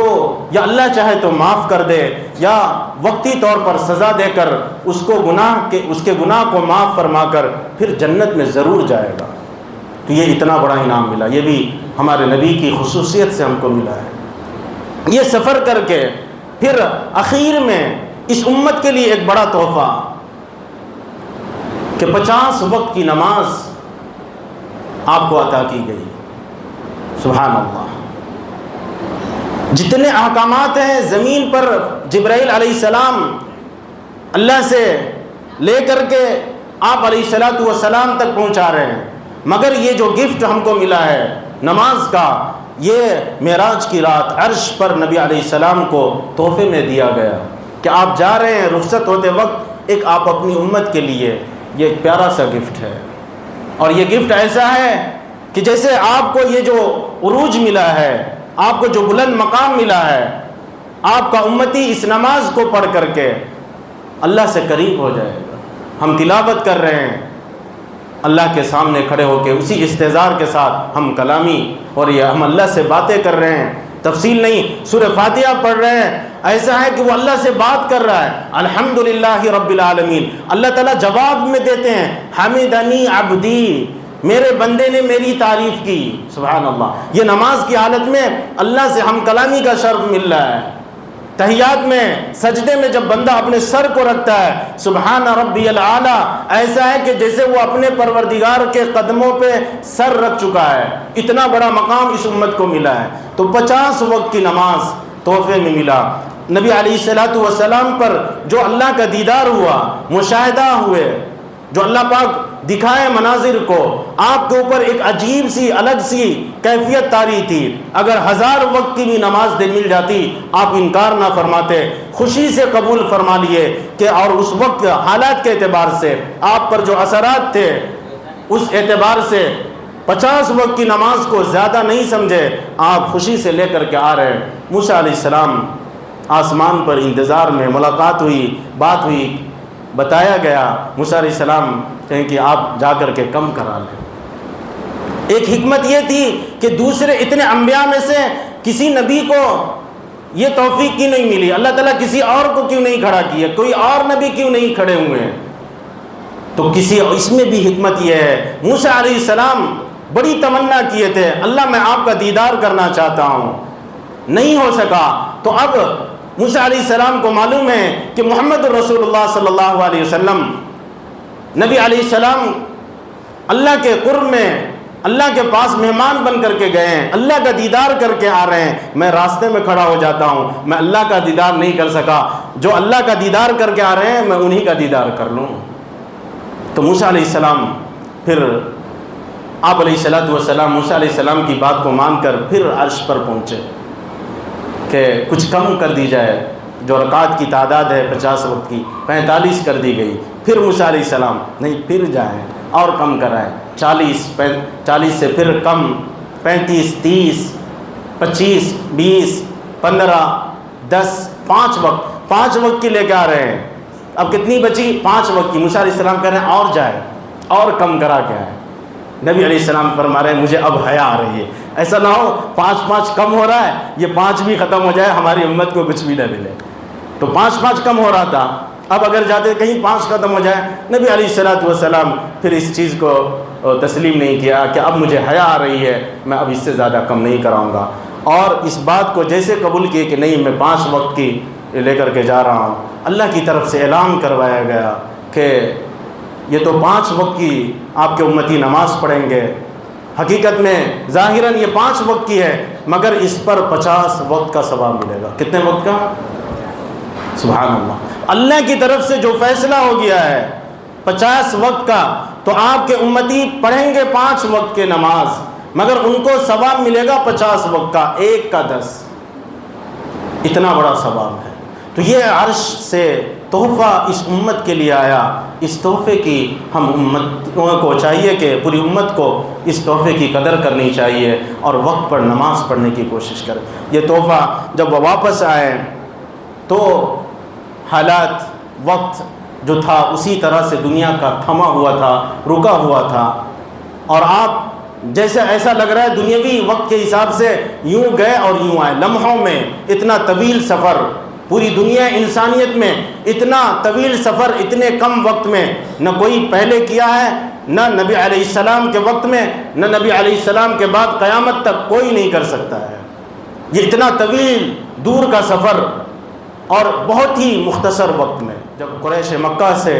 Speaker 1: یا اللہ چاہے تو معاف کر دے یا وقتی طور پر سزا دے کر اس کے گناہ کو معاف فرما کر پھر جنت میں ضرور جائے گا. تو یہ اتنا بڑا انعام ملا، یہ بھی ہمارے نبی کی خصوصیت سے ہم کو ملا ہے. یہ سفر کر کے پھر اخیر میں اس امت کے لیے ایک بڑا تحفہ کہ 50 وقت کی نماز آپ کو عطا کی گئی. سبحان اللہ. جتنے احکامات ہیں زمین پر جبرائیل علیہ السلام اللہ سے لے کر کے آپ علیہ الصلوۃ والسلام تک پہنچا رہے ہیں، مگر یہ جو گفٹ ہم کو ملا ہے نماز کا، یہ معراج کی رات عرش پر نبی علیہ السلام کو تحفے میں دیا گیا کہ آپ جا رہے ہیں رخصت ہوتے وقت، ایک آپ اپنی امت کے لیے یہ ایک پیارا سا گفٹ ہے. اور یہ گفٹ ایسا ہے کہ جیسے آپ کو یہ جو عروج ملا ہے، آپ کو جو بلند مقام ملا ہے، آپ کا امتی اس نماز کو پڑھ کر کے اللہ سے قریب ہو جائے گا. ہم تلاوت کر رہے ہیں، اللہ کے سامنے کھڑے ہو کے اسی استحضار کے ساتھ ہم کلامی اور یہ ہم اللہ سے باتیں کر رہے ہیں. تفصیل نہیں، سورہ فاتحہ پڑھ رہے ہیں، ایسا ہے کہ وہ اللہ سے بات کر رہا ہے. الحمدللہ رب العالمین، اللہ تعالیٰ جواب میں دیتے ہیں حمدنی عبدی، میرے بندے نے میری تعریف کی. سبحان اللہ. یہ نماز کی حالت میں اللہ سے ہم کلامی کا شرف مل رہا ہے. تحیات میں سجدے میں جب بندہ اپنے سر کو رکھتا ہے، سبحان ربی الاعلیٰ، ایسا ہے کہ جیسے وہ اپنے پروردگار کے قدموں پہ سر رکھ چکا ہے. اتنا بڑا مقام اس امت کو ملا ہے. تو 50 وقت کی نماز تحفے میں ملا. نبی علیہ الصلوۃ والسلام پر جو اللہ کا دیدار ہوا، مشاہدہ ہوئے، جو اللہ پاک دکھائے مناظر کو، آپ کے اوپر ایک عجیب سی الگ سی کیفیت طاری تھی. اگر 1000 وقت کی بھی نماز مل جاتی آپ انکار نہ فرماتے، خوشی سے قبول فرما لیے کہ اور اس وقت حالات کے اعتبار سے آپ پر جو اثرات تھے اس اعتبار سے 50 وقت کی نماز کو زیادہ نہیں سمجھے، آپ خوشی سے لے کر کے آ رہے ہیں. موسیٰ علیہ السلام آسمان پر انتظار میں، ملاقات ہوئی، بات ہوئی، بتایا گیا. موسیٰ علیہ السلام کہیں کہ آپ جا کر کے کم کرا لیں. ایک حکمت یہ تھی کہ دوسرے اتنے انبیاء میں سے کسی نبی کو یہ توفیق کیوں نہیں ملی؟ اللہ تعالیٰ کسی اور کو کیوں نہیں کھڑا کیا؟ کوئی اور نبی کیوں نہیں کھڑے ہوئے ہیں؟ تو اس میں بھی حکمت یہ ہے. موسیٰ علیہ السلام بڑی تمنا کیے تھے، اللہ میں آپ کا دیدار کرنا چاہتا ہوں، نہیں ہو سکا. تو اب موسیٰ علیہ السلام کو معلوم ہے کہ محمد رسول اللہ صلی اللہ علیہ وسلم، نبی علیہ السلام اللہ کے قرب میں، اللہ کے پاس مہمان بن کر کے گئے ہیں، اللہ کا دیدار کر کے آ رہے ہیں. میں راستے میں کھڑا ہو جاتا ہوں، میں اللہ کا دیدار نہیں کر سکا، جو اللہ کا دیدار کر کے آ رہے ہیں میں انہی کا دیدار کر لوں. تو موسیٰ علیہ السلام پھر آپ علیہ الصلوۃ والسلام موسیٰ علیہ السلام کی بات کو مان کر پھر عرش پر پہنچے کہ کچھ کم کر دی جائے. جو رکعات کی تعداد ہے 50 وقت کی 45 کر دی گئی. پھر موسیٰ علیہ السلام نہیں، پھر جائیں اور کم کرائیں، 40 سے پھر کم، 35 30 25 20 15, 10, 5 وقت کی لے کے آ رہے ہیں. اب کتنی بچی؟ 5 وقت کی. موسیٰ علیہ السلام کہہ رہے ہیں اور جائے، اور کم کرا کے آئے. نبی علیہ السلام فرما رہے ہیں مجھے اب حیا آ رہی ہے. ایسا نہ ہو 5 کم ہو رہا ہے، یہ 5 بھی ختم ہو جائے، ہماری امت کو کچھ بھی نہ ملے. تو 5 کم ہو رہا تھا، اب اگر جاتے کہیں 5 ختم ہو جائے. نبی علیہ السلام پھر اس چیز کو تسلیم نہیں کیا کہ اب مجھے حیا آ رہی ہے، میں اب اس سے زیادہ کم نہیں کراؤں گا. اور اس بات کو جیسے قبول کیے کہ نہیں میں 5 وقت کی لے کر کے جا رہا ہوں. اللہ کی طرف سے اعلان کروایا گیا کہ یہ تو 5 وقت کی آپ کے امتی نماز پڑھیں گے. حقیقت میں ظاہراً یہ 5 وقت کی ہے، مگر اس پر 50 وقت کا ثواب ملے گا. کتنے وقت کا؟ سبحان اللہ. اللہ کی طرف سے جو فیصلہ ہو گیا ہے 50 وقت کا، تو آپ کے امتی پڑھیں گے 5 وقت کے نماز، مگر ان کو ثواب ملے گا 50 وقت کا، 1 کا 10. اتنا بڑا ثواب ہے. تو یہ عرش سے تحفہ اس امت کے لیے آیا. اس تحفے کی ہم امتوں کو چاہیے کہ پوری امت کو اس تحفے کی قدر کرنی چاہیے اور وقت پر نماز پڑھنے کی کوشش کرے. یہ تحفہ جب وہ واپس آئے تو حالات، وقت جو تھا اسی طرح سے دنیا کا تھما ہوا تھا، رکا ہوا تھا. اور آپ جیسے ایسا لگ رہا ہے دنیاوی وقت کے حساب سے یوں گئے اور یوں آئے. لمحوں میں اتنا طویل سفر، پوری دنیا انسانیت میں اتنا طویل سفر اتنے کم وقت میں نہ کوئی پہلے کیا ہے، نہ نبی علیہ السلام کے وقت میں، نہ نبی علیہ السلام کے بعد قیامت تک کوئی نہیں کر سکتا ہے. یہ اتنا طویل دور کا سفر اور بہت ہی مختصر وقت میں. جب قریش مکہ سے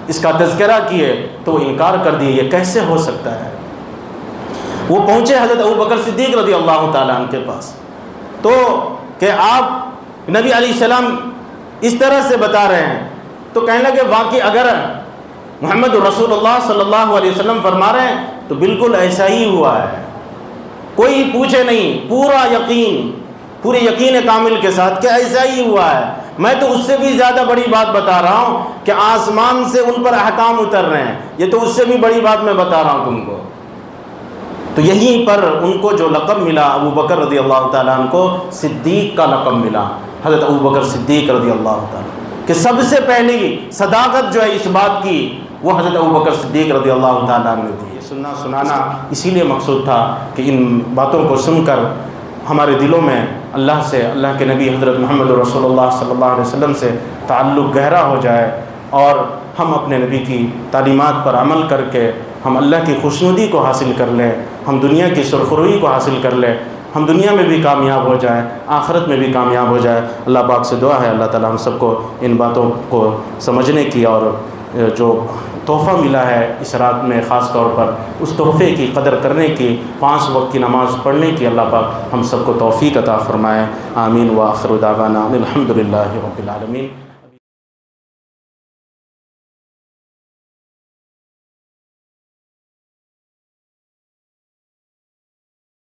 Speaker 1: اس کا تذکرہ کیے تو انکار کر دیے، یہ کیسے ہو سکتا ہے. وہ پہنچے حضرت ابوبکر صدیق رضی اللہ تعالیٰ عنہ کے پاس، تو کہ آپ نبی علیہ السلام اس طرح سے بتا رہے ہیں. تو کہنے لگے واقعی اگر محمد رسول اللہ صلی اللہ علیہ وسلم فرما رہے ہیں تو بالکل ایسا ہی ہوا ہے، کوئی پوچھے نہیں، پورا یقین، پورے یقین کامل کے ساتھ کہ ایسا ہی ہوا ہے. میں تو اس سے بھی زیادہ بڑی بات بتا رہا ہوں کہ آسمان سے ان پر احکام اتر رہے ہیں، یہ تو اس سے بھی بڑی بات میں بتا رہا ہوں تم کو. تو یہیں پر ان کو جو لقب ملا ابوبکر رضی اللہ تعالیٰ عنہ کو صدیق کا لقب ملا. حضرت ابوبکر صدیق رضی اللہ تعالیٰ کہ سب سے پہلی صداقت جو ہے اس بات کی وہ حضرت ابوبکر صدیق رضی اللہ تعالیٰ عنہ نے دی. سنانا اسی لیے مقصود تھا کہ ان باتوں کو سن کر ہمارے دلوں میں اللہ سے، اللہ کے نبی حضرت محمد رسول اللہ صلی اللہ علیہ وسلم سے تعلق گہرا ہو جائے اور ہم اپنے نبی کی تعلیمات پر عمل کر کے ہم اللہ کی خوشنودی کو حاصل کر لیں، ہم دنیا کی سرخروئی کو حاصل کر لیں، ہم دنیا میں بھی کامیاب ہو جائیں، آخرت میں بھی کامیاب ہو جائے. اللہ پاک سے دعا ہے اللہ تعالیٰ ہم سب کو ان باتوں کو سمجھنے کی اور جو تحفہ ملا ہے اس رات میں خاص طور پر اس تحفے کی قدر کرنے کی، 5 وقت کی نماز پڑھنے کی اللہ پاک ہم سب کو توفیق عطا فرمائے. آمین. وآخر دعوانا الحمد للہ رب العالمین.